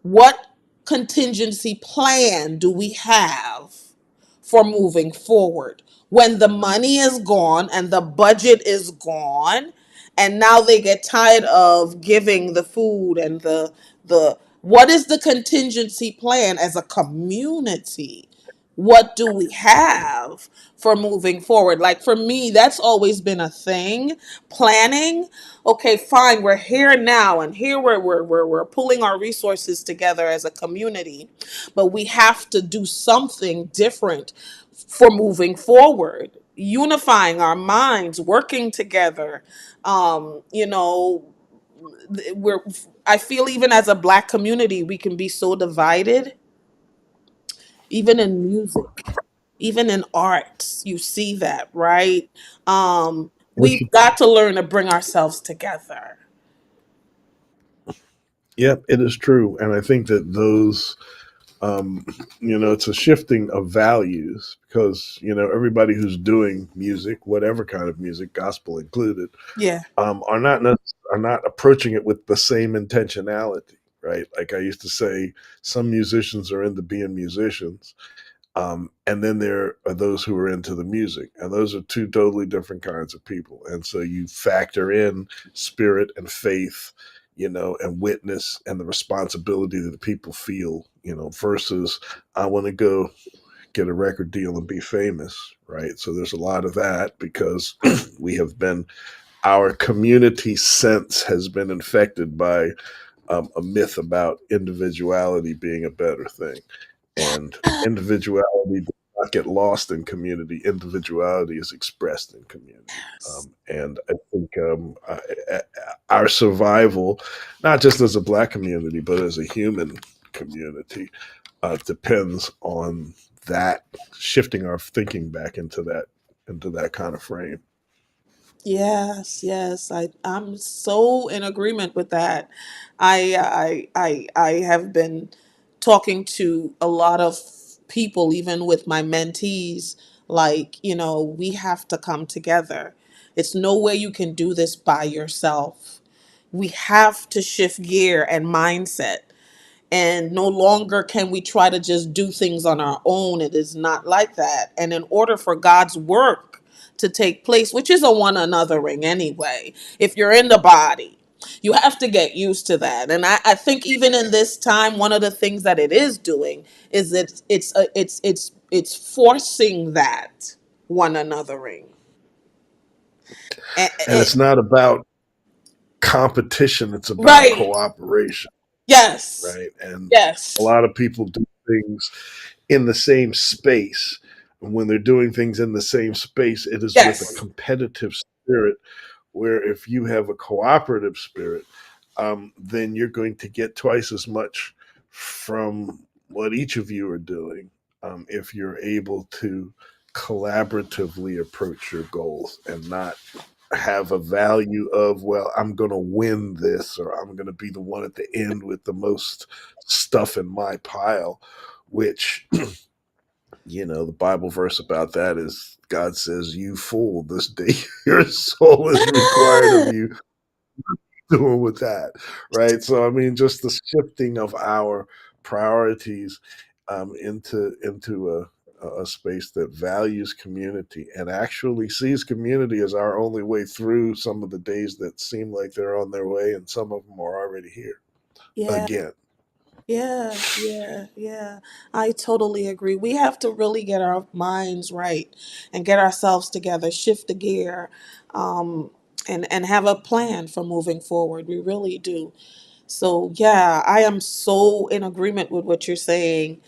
what contingency plan do we have for moving forward when the money is gone and the budget is gone, and now they get tired of giving the food and the what is the contingency plan as a community? What do we have for moving forward? Like for me, that's always been a thing. Planning. Okay, fine, we're here now, and here we're pulling our resources together as a community, but we have to do something different for moving forward, unifying our minds, working together. We're I feel even as a black community, we can be so divided, even in music, even in arts. You see that, right? We've got to learn to bring ourselves together. Yep, it is true. And I think that those, um, it's a shifting of values because, everybody who's doing music, whatever kind of music, gospel included, Yeah. are not approaching it with the same intentionality, right? Like I used to say, some musicians are into being musicians, and then there are those who are into the music, and those are two totally different kinds of people. And so you factor in spirit and faith, and witness and the responsibility that the people feel, versus I want to go get a record deal and be famous, right? So there's a lot of that because we have been our community sense has been infected by a myth about individuality being a better thing. And individuality does not get lost in community. Individuality is expressed in community. And I think our survival, not just as a black community, but as a human community, depends on that shifting our thinking back into that kind of frame. Yes, yes, I'm so in agreement with that. I have been talking to a lot of people, even with my mentees. Like, we have to come together. It's no way you can do this by yourself. We have to shift gear and mindset, and no longer can we try to just do things on our own. It is not like that. And in order for God's work to take place, which is a one anothering anyway, if you're in the body, you have to get used to that. And I think even in this time, one of the things that it is doing is it's forcing that one anothering. And it's not about competition, it's about Right. cooperation, Yes. right? And a Yes. lot of people do things in the same space. And when they're doing things in the same space, it is with a Yes. competitive spirit. Where if you have a cooperative spirit, then you're going to get twice as much from what each of you are doing if you're able to collaboratively approach your goals and not have a value of, well, I'm going to win this or I'm going to be the one at the end with the most stuff in my pile, which, the Bible verse about that is God says, you fool, this day your soul is required of you. Doing with that, right? So I mean, just the shifting of our priorities into a space that values community and actually sees community as our only way through some of the days that seem like they're on their way, and some of them are already here Yeah. again. Yeah, yeah, yeah. I totally agree. We have to really get our minds right and get ourselves together, shift the gear, um, and have a plan for moving forward. We really do. So, yeah, I am so in agreement with what you're saying.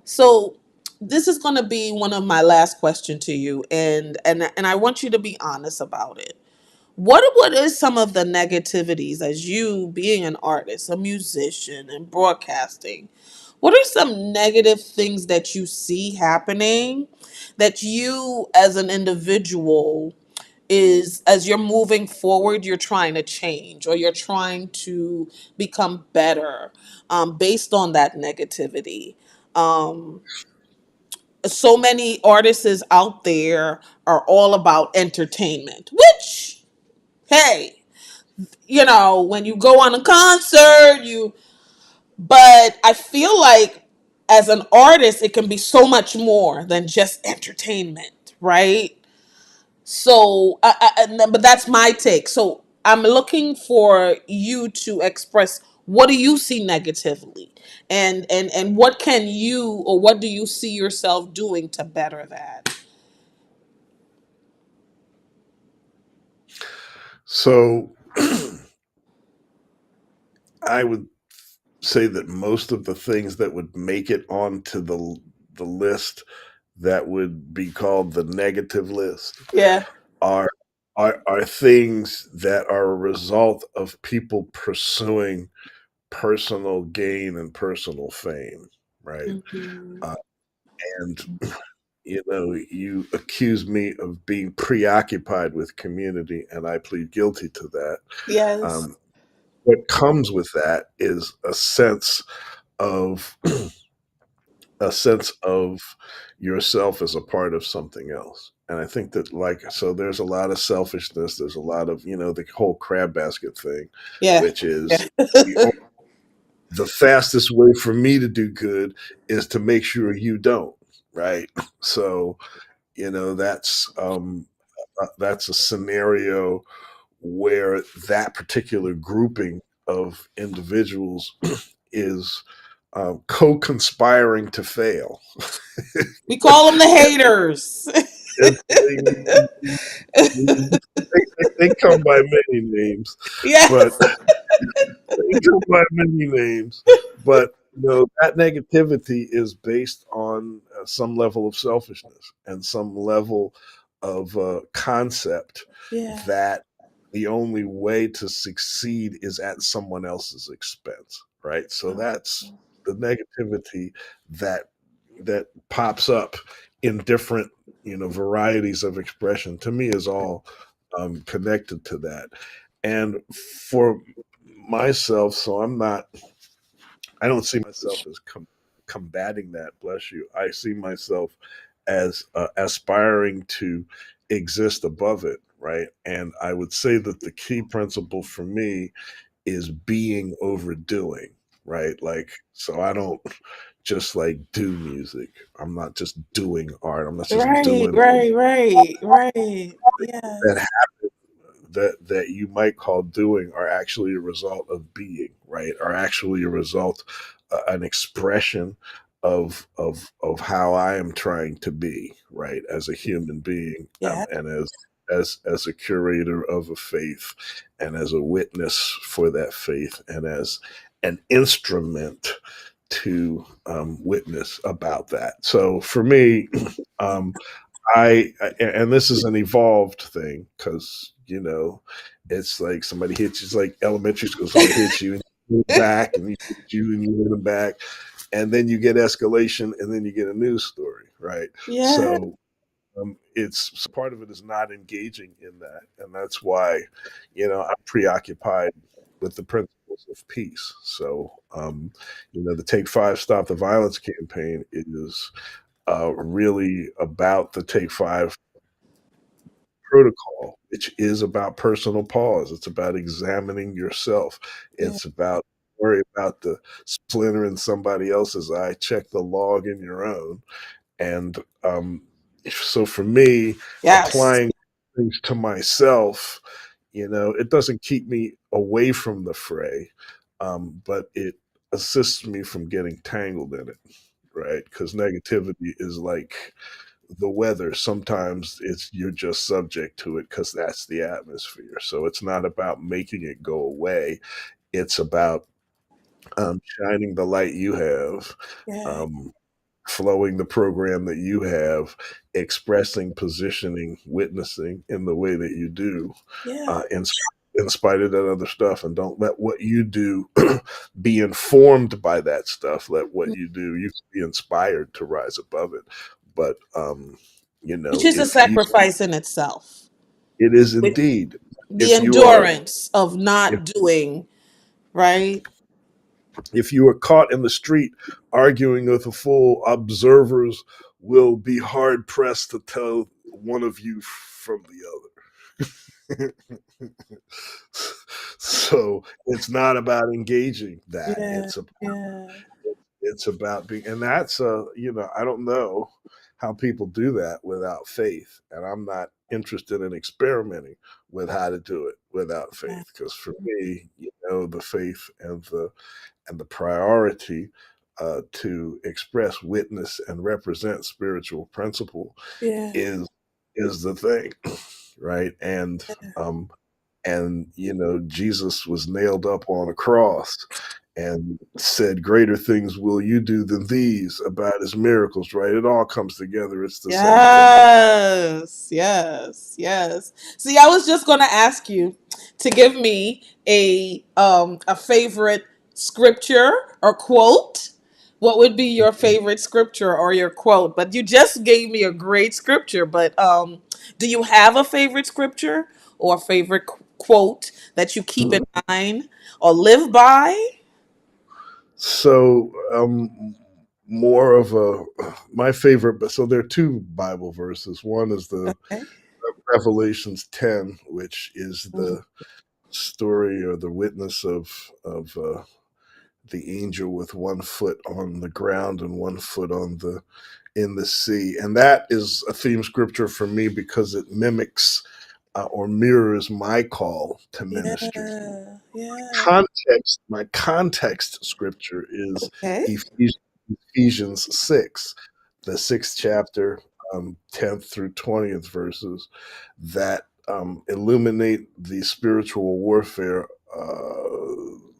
So, this is going to be one of my last question to you, and I want you to be honest about it. What is some of the negativities as you being an artist, a musician, and broadcasting? What are some negative things that you see happening that you as an individual is as you're moving forward you're trying to change or you're trying to become better based on that negativity? Um, so many artists out there are all about entertainment, which, hey, when you go on a concert, but I feel like as an artist, it can be so much more than just entertainment, right? So, but that's my take. So, I'm looking for you to express what do you see negatively, and what can you or what do you see yourself doing to better that? So I would say that most of the things that would make it onto the list that would be called the negative list Yeah. are are things that are a result of people pursuing personal gain and personal fame, right? Hmm. Uh, and you accuse me of being preoccupied with community, and I plead guilty to that. Yes. Um, what comes with that is of a sense of yourself as a part of something else. And I think that, like, so there's a lot of selfishness. There's a lot of, the whole crab basket thing, Yeah. which is Yeah. the fastest way for me to do good is to make sure you don't, right? So, that's a scenario where that particular grouping of individuals is co-conspiring to fail. We call them the haters. It's- they come by many names, but Yes. they come by many names. But that negativity is based on some level of selfishness and some level of concept Yeah. that the only way to succeed is at someone else's expense, right? So that's the negativity that pops up in different varieties of expression. To me, is all connected to that. And for myself, so I don't see myself as combating that. Bless you. I see myself as aspiring to exist above it, right? And I would say that the key principle for me is being overdoing, right? Like, so I don't just like do music. I'm not just doing art. I'm not just Right, doing right, right, right. Yes. that that you might call doing are actually a result of being, right? Are actually a result, an expression of how I am trying to be, right, as a human being, Yeah. and as a curator of a faith, and as a witness for that faith, and as an instrument to witness about that. So for me, um, and this is an evolved thing because it's like somebody hits you. It's like elementary school. Somebody hits you and you hit back, and you hit you and you hit them back, and then you get escalation, and then you get a news story, right? Yeah. So it's so part of it is not engaging in that, and that's why I'm preoccupied with the principles of peace. So the Take Five Stop the Violence campaign is really about the Take Five protocol, which is about personal pause. It's about examining yourself. Yeah. It's about worry about the splinter in somebody else's eye. Check the log in your own, And so for me, Yes. applying things to myself, it doesn't keep me away from the fray, but it assists me from getting tangled in it, right? Because negativity is like the weather. Sometimes you're just subject to it because that's the atmosphere. So it's not about making it go away. It's about shining the light you have, Yeah. um, flowing the program that you have, expressing, positioning, witnessing in the way that you do, Yeah. in spite of that other stuff. And don't let what you do be informed by that stuff. Let what you do, you can be inspired to rise above it. But, Which is a if you, sacrifice in itself. it is With indeed, the if you are, endurance of if, not doing, right? if you are caught in the street arguing with a fool, observers will be hard pressed to tell one of you from the other. So it's not about engaging that. Yeah. Yeah. It's about being, and that's I don't know how people do that without faith, and I'm not interested in experimenting with how to do it without Yeah. faith, because for me, the faith and the priority to express, witness, and represent spiritual principle Yeah. is the thing, right? Um, Jesus was nailed up on a cross and said, "Greater things will you do than these," about his miracles, right? It all comes together. It's the same thing. Yes, yes, yes. See, I was just going to ask you to give me a favorite scripture or quote. What would be your favorite scripture or your quote? But you just gave me a great scripture. But do you have a favorite scripture or a favorite quote that you keep in mind or live by? So, more of a my favorite, but so there are two Bible verses. One is the Okay. Revelations 10, which is Mm. the story or the witness of the angel with one foot on the ground and one foot on the in the sea. And that is a theme scripture for me because it mimics or mirrors my call to ministry. Yeah, yeah. My context scripture is Okay. Ephesians 6, the sixth chapter, 10th through 20th verses that illuminate the spiritual warfare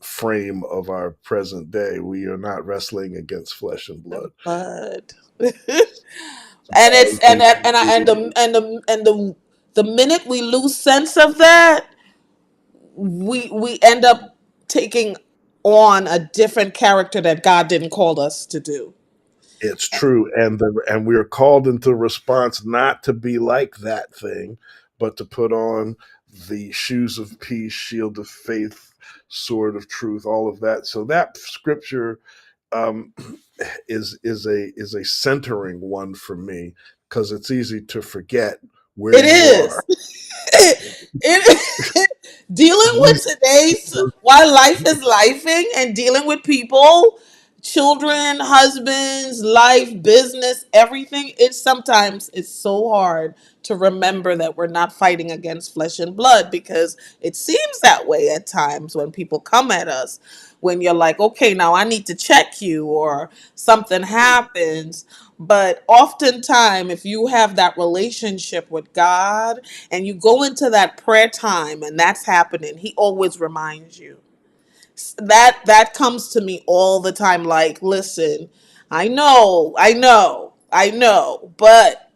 frame of our present day. We are not wrestling against flesh and blood. Blood. And About it's and I, engaging. and the minute we lose sense of that, we end up taking on a different character that God didn't call us to do. It's true, and we are called into response not to be like that thing, but to put on the shoes of peace, shield of faith, sword of truth, all of that. So that scripture um, is a centering one for me because it's easy to forget where It you are. is. it, dealing with Easy. today's while life is lifing and dealing with people, children, husbands, life, business, everything, it's so hard to remember that we're not fighting against flesh and blood because it seems that way at times when people come at us, when you're like, okay, now I need to check you or something happens. But oftentimes, if you have that relationship with God and you go into that prayer time and that's happening, He always reminds you. That comes to me all the time. Like, listen, I know, but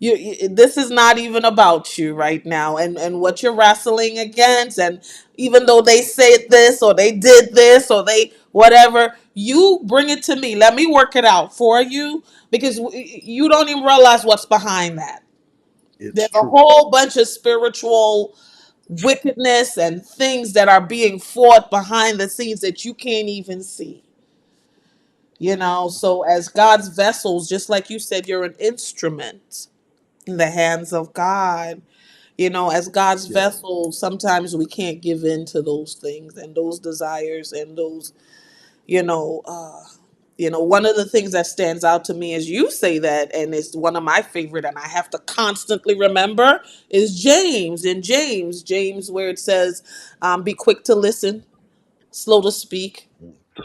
this is not even about you right now and what you're wrestling against. And even though they said this or they did this or they whatever, you bring it to me. Let me work it out for you because you don't even realize what's behind that. It's There's a true. whole bunch of spiritual wickedness and things that are being fought behind the scenes that you can't even see. So as God's vessels, just like you said, you're an instrument in the hands of God. As God's Yeah. vessels, sometimes we can't give in to those things and those desires and those, you know, uh, One of the things that stands out to me as you say that, and it's one of my favorite, and I have to constantly remember, is James. In James, where it says, be quick to listen, slow to speak,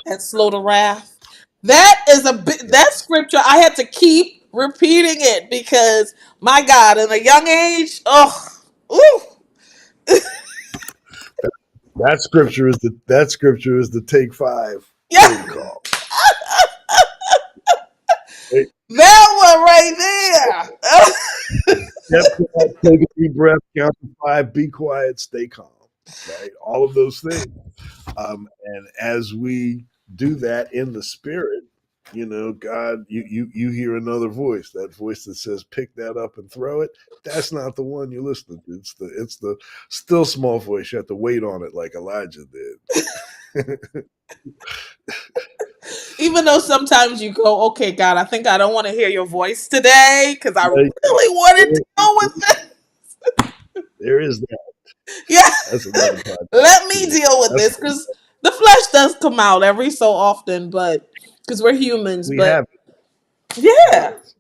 and slow to wrath. That is that scripture. I had to keep repeating it because, my God, in a young age, oh, ooh, That scripture is the take five yeah, protocol. Right? that one right there. Step back, take a deep breath, count to five, be quiet, stay calm. Right? All of those things. And as we do that in the spirit, God, you hear another voice, that voice that says, pick that up and throw it. That's not the one you're listening to. It's the still small voice. You have to wait on it like Elijah did. Even though sometimes you go, okay, God, I think I don't want to hear your voice today because I Right? really wanted to go with it. There is that. Yeah, That's another podcast let me too. deal with That's this because the flesh does come out every so often, but because we're humans. we But have it. yeah, Habits.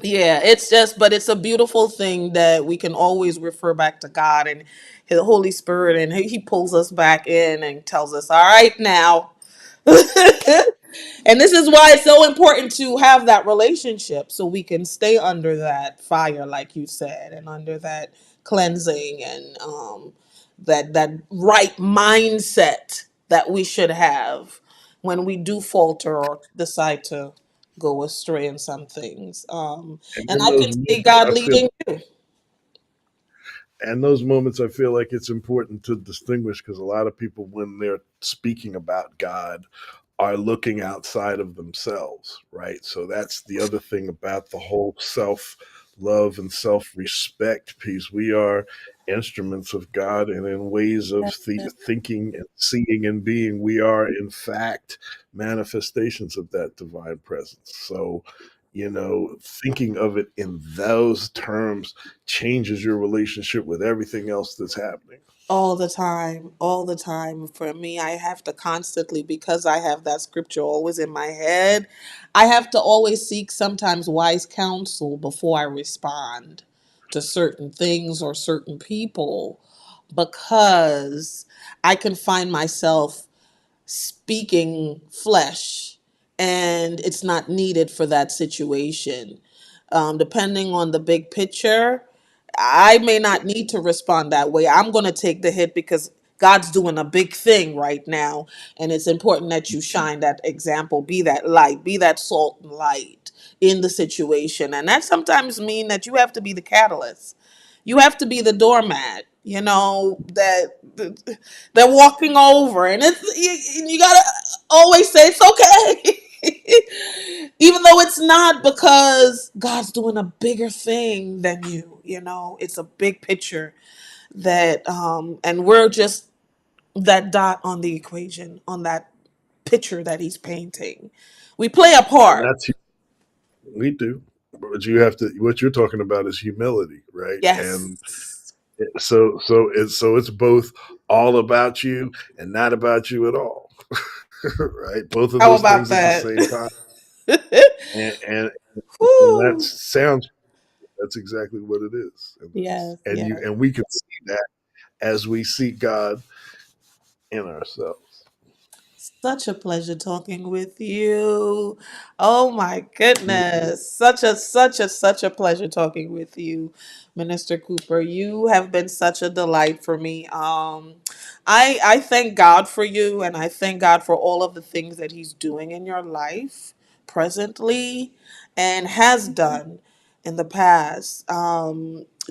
yeah, but it's a beautiful thing that we can always refer back to God and His Holy Spirit, and He pulls us back in and tells us, all right, now. And this is why it's so important to have that relationship so we can stay under that fire, like you said, and under that cleansing and that right mindset that we should have when we do falter or decide to go astray in some things. And And in I those can see moments, God I feel leading you. and those moments I feel like it's important to distinguish because a lot of people, when they're speaking about God, are looking outside of themselves, right? So that's the other thing about the whole self love and self respect piece. We are instruments of God, and in ways of thinking and seeing and being, we are, in fact, manifestations of that divine presence. So, thinking of it in those terms changes your relationship with everything else that's happening. All the time, all the time. For me, I have to constantly, because I have that scripture always in my head, I have to always seek sometimes wise counsel before I respond to certain things or certain people because I can find myself speaking flesh and it's not needed for that situation. Depending on the big picture, I may not need to respond that way. I'm going to take the hit because God's doing a big thing right now. And it's important that you shine that example, be that light, be that salt and light in the situation. And that sometimes mean that you have to be the catalyst. You have to be the doormat, that they're walking over, and you gotta always say it's okay, even though it's not, because God's doing a bigger thing than you. It's a big picture and we're just that dot on the equation, on that picture that He's painting. We play a And part. that's we do. But you have to. What you're talking about is humility, right? And Yes. so it's both all about you and not about you at all, right? Both of How those about things at the that? same time, and that Woo. sounds. That's exactly what it is, Yes, and yes. and we can see that as we see God in ourselves. Such a pleasure talking with you. Oh my Me goodness. Such a pleasure talking with you, Minister Cooper. You have been such a delight for me. I thank God for you, and I thank God for all of the things that He's doing in your life presently and has done in the past.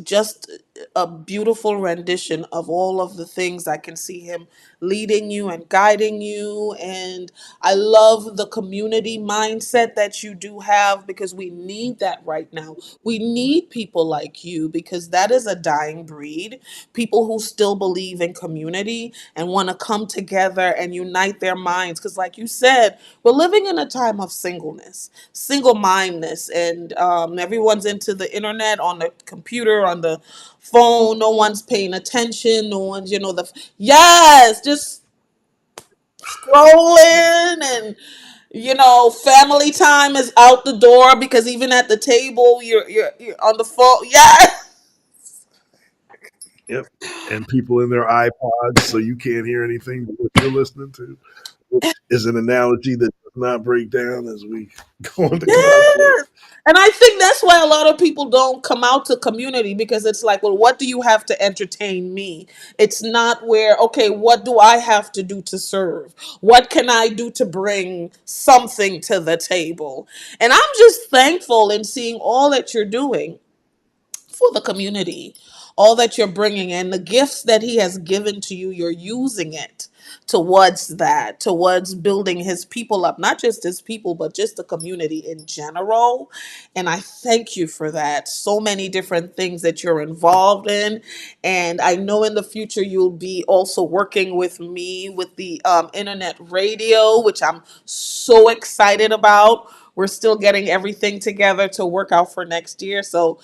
Just a beautiful rendition of all of the things. I can see Him leading you and guiding you. And I love the community mindset that you do have, because we need that right now. We need people like you because that is a dying breed. People who still believe in community and want to come together and unite their minds. Because, like you said, we're living in a time of singleness, single mindedness, and everyone's into the internet, on the computer, on the phone. No one's paying attention. No one's, yes, just scrolling and Family time is out the door because even at the table, you're on the phone. Yeah. Yep. And people in their iPods, so you can't hear anything but what you're listening to, which is an analogy that does not break down as we go into Yes. conflict. And I think that's why a lot of people don't come out to community because it's like, well, what do you have to entertain me? It's not where, okay, what do I have to do to serve? What can I do to bring something to the table? And I'm just thankful in seeing all that you're doing for the community, all that you're bringing and the gifts that he has given to you, you're using it towards that, towards building his people up, not just his people, but just the community in general. And I thank you for that. So many different things that you're involved in. And I know in the future you'll be also working with me with the internet radio, which I'm so excited about. We're still getting everything together to work out for next year. So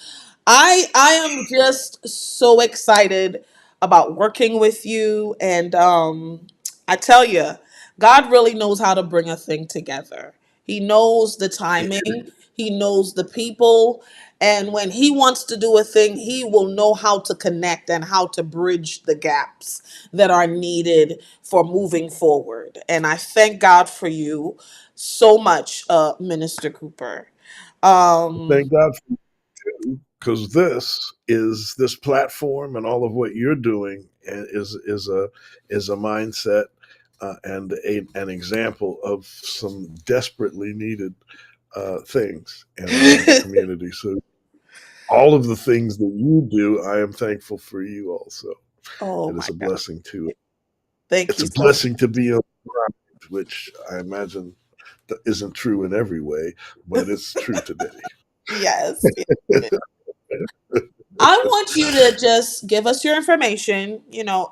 I am just so excited about working with you, and I tell you, God really knows how to bring a thing together. He knows the timing, he knows the people, and when he wants to do a thing, he will know how to connect and how to bridge the gaps that are needed for moving forward. And I thank God for you so much, Minister Cooper. Um, Thank God for you, because this platform and all of what you're doing is a mindset and an example of some desperately needed things in our community. So all of the things that you do, I am thankful for you also. oh It is my a God. blessing to Thank it's you a so blessing to be on the grind, which I imagine that isn't true in every way, but it's true today. yes. I want you to just give us your information.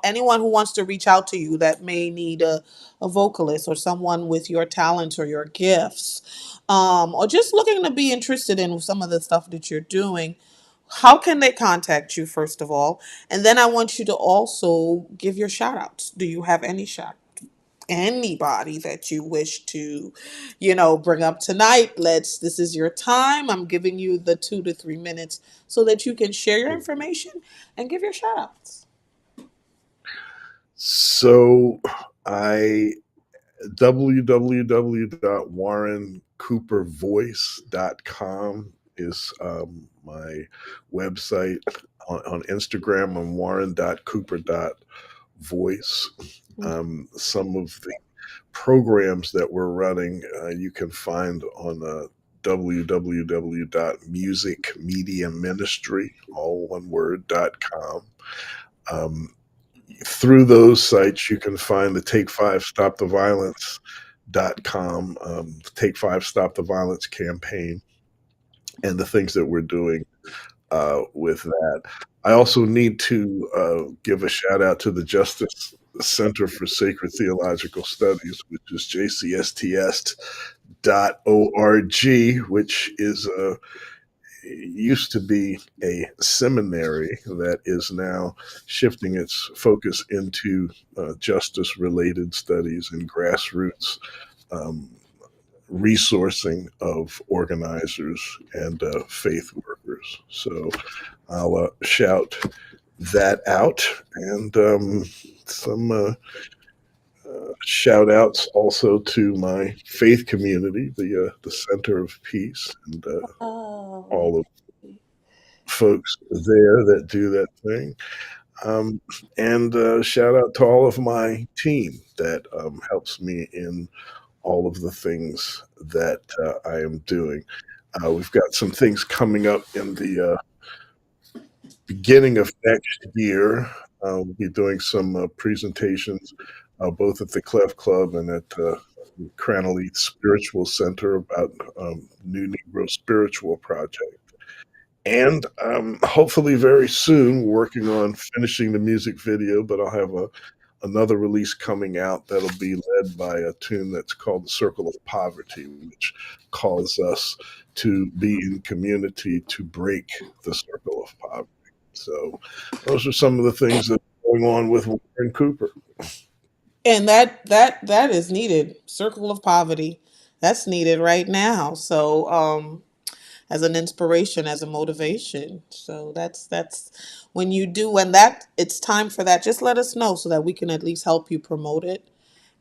Anyone who wants to reach out to you that may need a vocalist or someone with your talents or your gifts, or just looking to be interested in some of the stuff that you're doing. How can they contact you, first of all? And then I want you to also give your shout outs. Do you have any shout anybody that you wish to, bring up tonight? This is your time. I'm giving you the 2 to 3 minutes so that you can share your information and give your shout outs. So I www.warrencoopervoice.com is my website. On Instagram, I'm warren.cooper.voice. Some of the programs that we're running, you can find on www.musicmediaministry, all one word.com. Um, Through those sites, you can find the Take Five Stop the Violence.com, Take Five Stop the Violence campaign, and the things that we're doing with that. I also need to give a shout out to the Justice Center for Sacred Theological Studies, which is jcsts.org, which is used to be a seminary that is now shifting its focus into justice related studies and grassroots um, resourcing of organizers and faith workers. So I'll shout that out, and some shout outs also to my faith community, the Center of Peace, and Oh, yeah. all of folks there that do that thing. Um, and shout out to all of my team that helps me in all of the things that I am doing. We've got some things coming up in the beginning of next year. We'll be doing some presentations both at the Clef Club and at Cranley Spiritual Center about New Negro Spiritual Project. And hopefully very soon, working on finishing the music video, but I'll have another release coming out that'll be led by a tune that's called The Circle of Poverty, which calls us to be in community to break the circle of poverty. So those are some of the things that are going on with Warren Cooper. And that is needed. Circle of poverty. That's needed right now. So, as an inspiration, as a motivation. So that's when that it's time for that. Just let us know so that we can at least help you promote it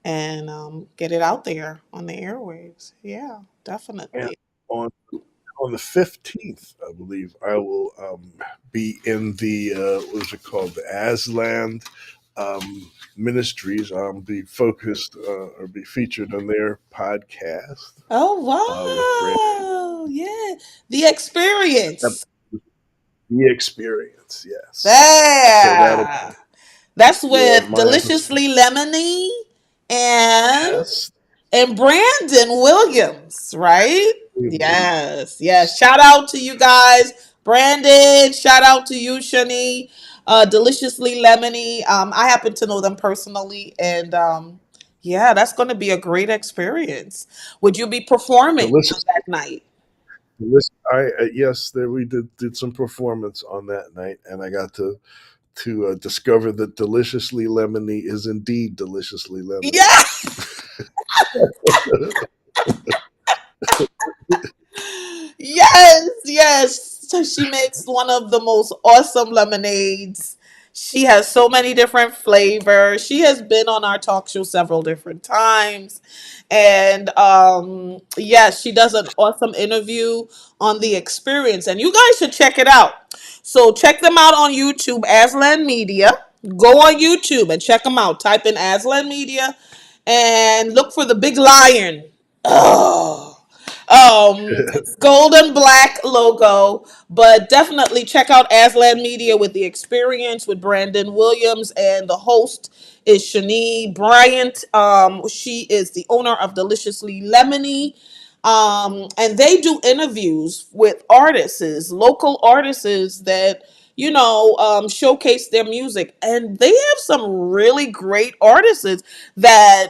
and get it out there on the airwaves. Yeah, And definitely. on on the 15th, I believe I will be in the what is it called, the Aslan Ministries. I'll be focused or be featured on their podcast Oh with Brand wow! Yeah, the experience. The Experience. Yes, so that'll There. That's yeah with my episode. Deliciously Lemony and Yes, Brandon Williams, right? Williams. Yes, yes. Shout out to you guys, Brandon. Shout out to you, Shani. Deliciously Lemony. I happen to know them personally, and yeah, that's going to be a great experience. Would you be performing on Delicious. that night? I yes, there we did some performance on that night, and I got to discover that deliciously lemony is indeed deliciously lemony. Yeah. Yes, yes. So she makes one of the most awesome lemonades. She has so many different flavors. She has been on our talk show several different times. And yes, she does an awesome interview on the experience. And you guys should check it out. So check them out on YouTube, Aslan Media. Go on YouTube and check them out. Type in Aslan Media and look for the big lion. Oh. It's gold and black logo, but definitely check out Aslan Media with the experience with Brandon Williams, and the host is Shani Bryant. She is the owner of Deliciously Lemony. And they do interviews with artists, local artists that showcase their music, and they have some really great artists that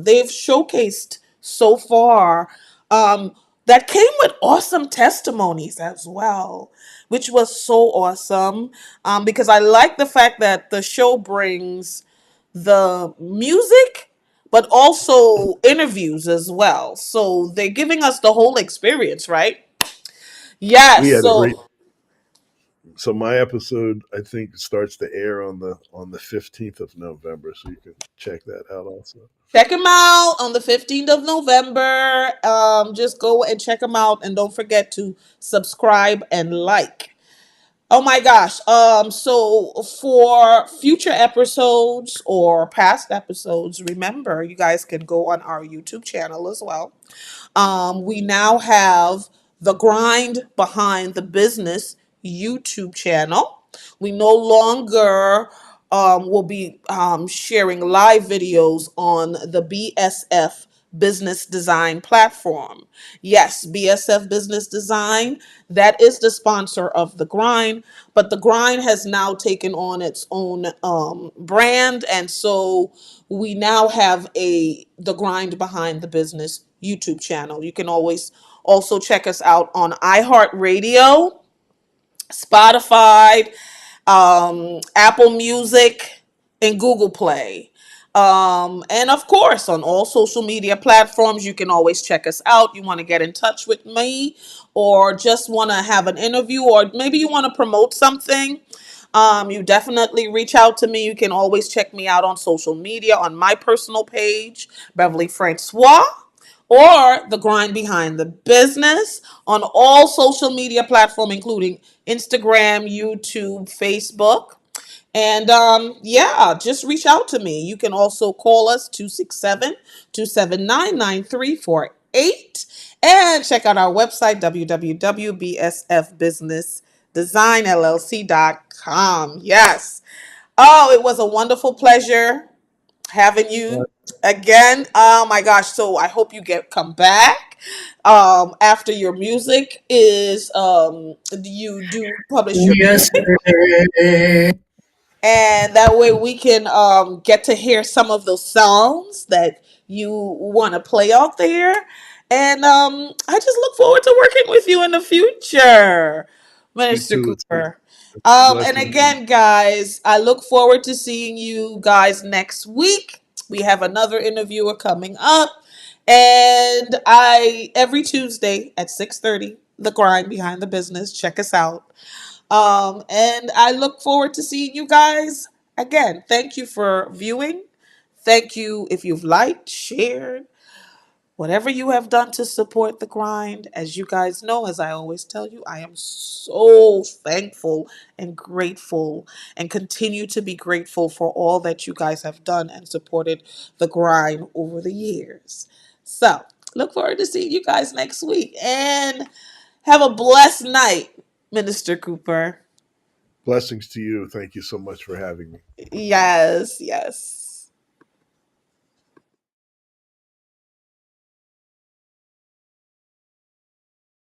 they've showcased so far, um, that came with awesome testimonies as well, which was so awesome. Because I like the fact that the show brings the music, but also interviews as well. So they're giving us the whole experience, right? We Yes. had a great. So So my episode, I think, starts to air on the 15th of November, so you can check that out also. check them out on the 15th of November. Just go and check them out, and don't forget to subscribe and like. Oh my gosh. So for future episodes or past episodes, remember you guys can go on our YouTube channel as well. We now have the Grind Behind the Business YouTube channel. We no longer will be sharing live videos on the BSF Business Design platform. Yes, BSF Business Design, that is the sponsor of The Grind, but The Grind has now taken on its own brand, and so we now have a The Grind Behind the Business YouTube channel. You can always also check us out on iHeartRadio, Spotify, Apple Music, and Google Play. And of course, on all social media platforms, you can always check us out. You want to get in touch with me, or just want to have an interview, or maybe you want to promote something. You definitely reach out to me. You can always check me out on social media on my personal page, Beverly Francois, or The Grind Behind the Business on all social media platforms, including Instagram, YouTube, Facebook. And yeah, just reach out to me. You can also call us 267-279-9348, and check out our website, www.bsfbusinessdesignllc.com. Yes. Oh, it was a wonderful pleasure having you again. Oh my gosh. So I hope you come back after your music is you do publish your music, Yesterday. and that way we can get to hear some of those songs that you want to play out there. And I just look forward to working with you in the future, Me Minister too. Cooper. It's a And blessing. again, guys, I look forward to seeing you guys next week. We have another interviewer coming up. And I every Tuesday at 6:30, The Grind Behind the Business. Check us out. And I look forward to seeing you guys again. Thank you for viewing. Thank you if you've liked, shared, whatever you have done to support the grind. As you guys know, as I always tell you, I am so thankful and grateful and continue to be grateful for all that you guys have done and supported the grind over the years. So, look forward to seeing you guys next week and have a blessed night, Minister Cooper. Blessings to you. Thank you so much for having me. Yes, yes.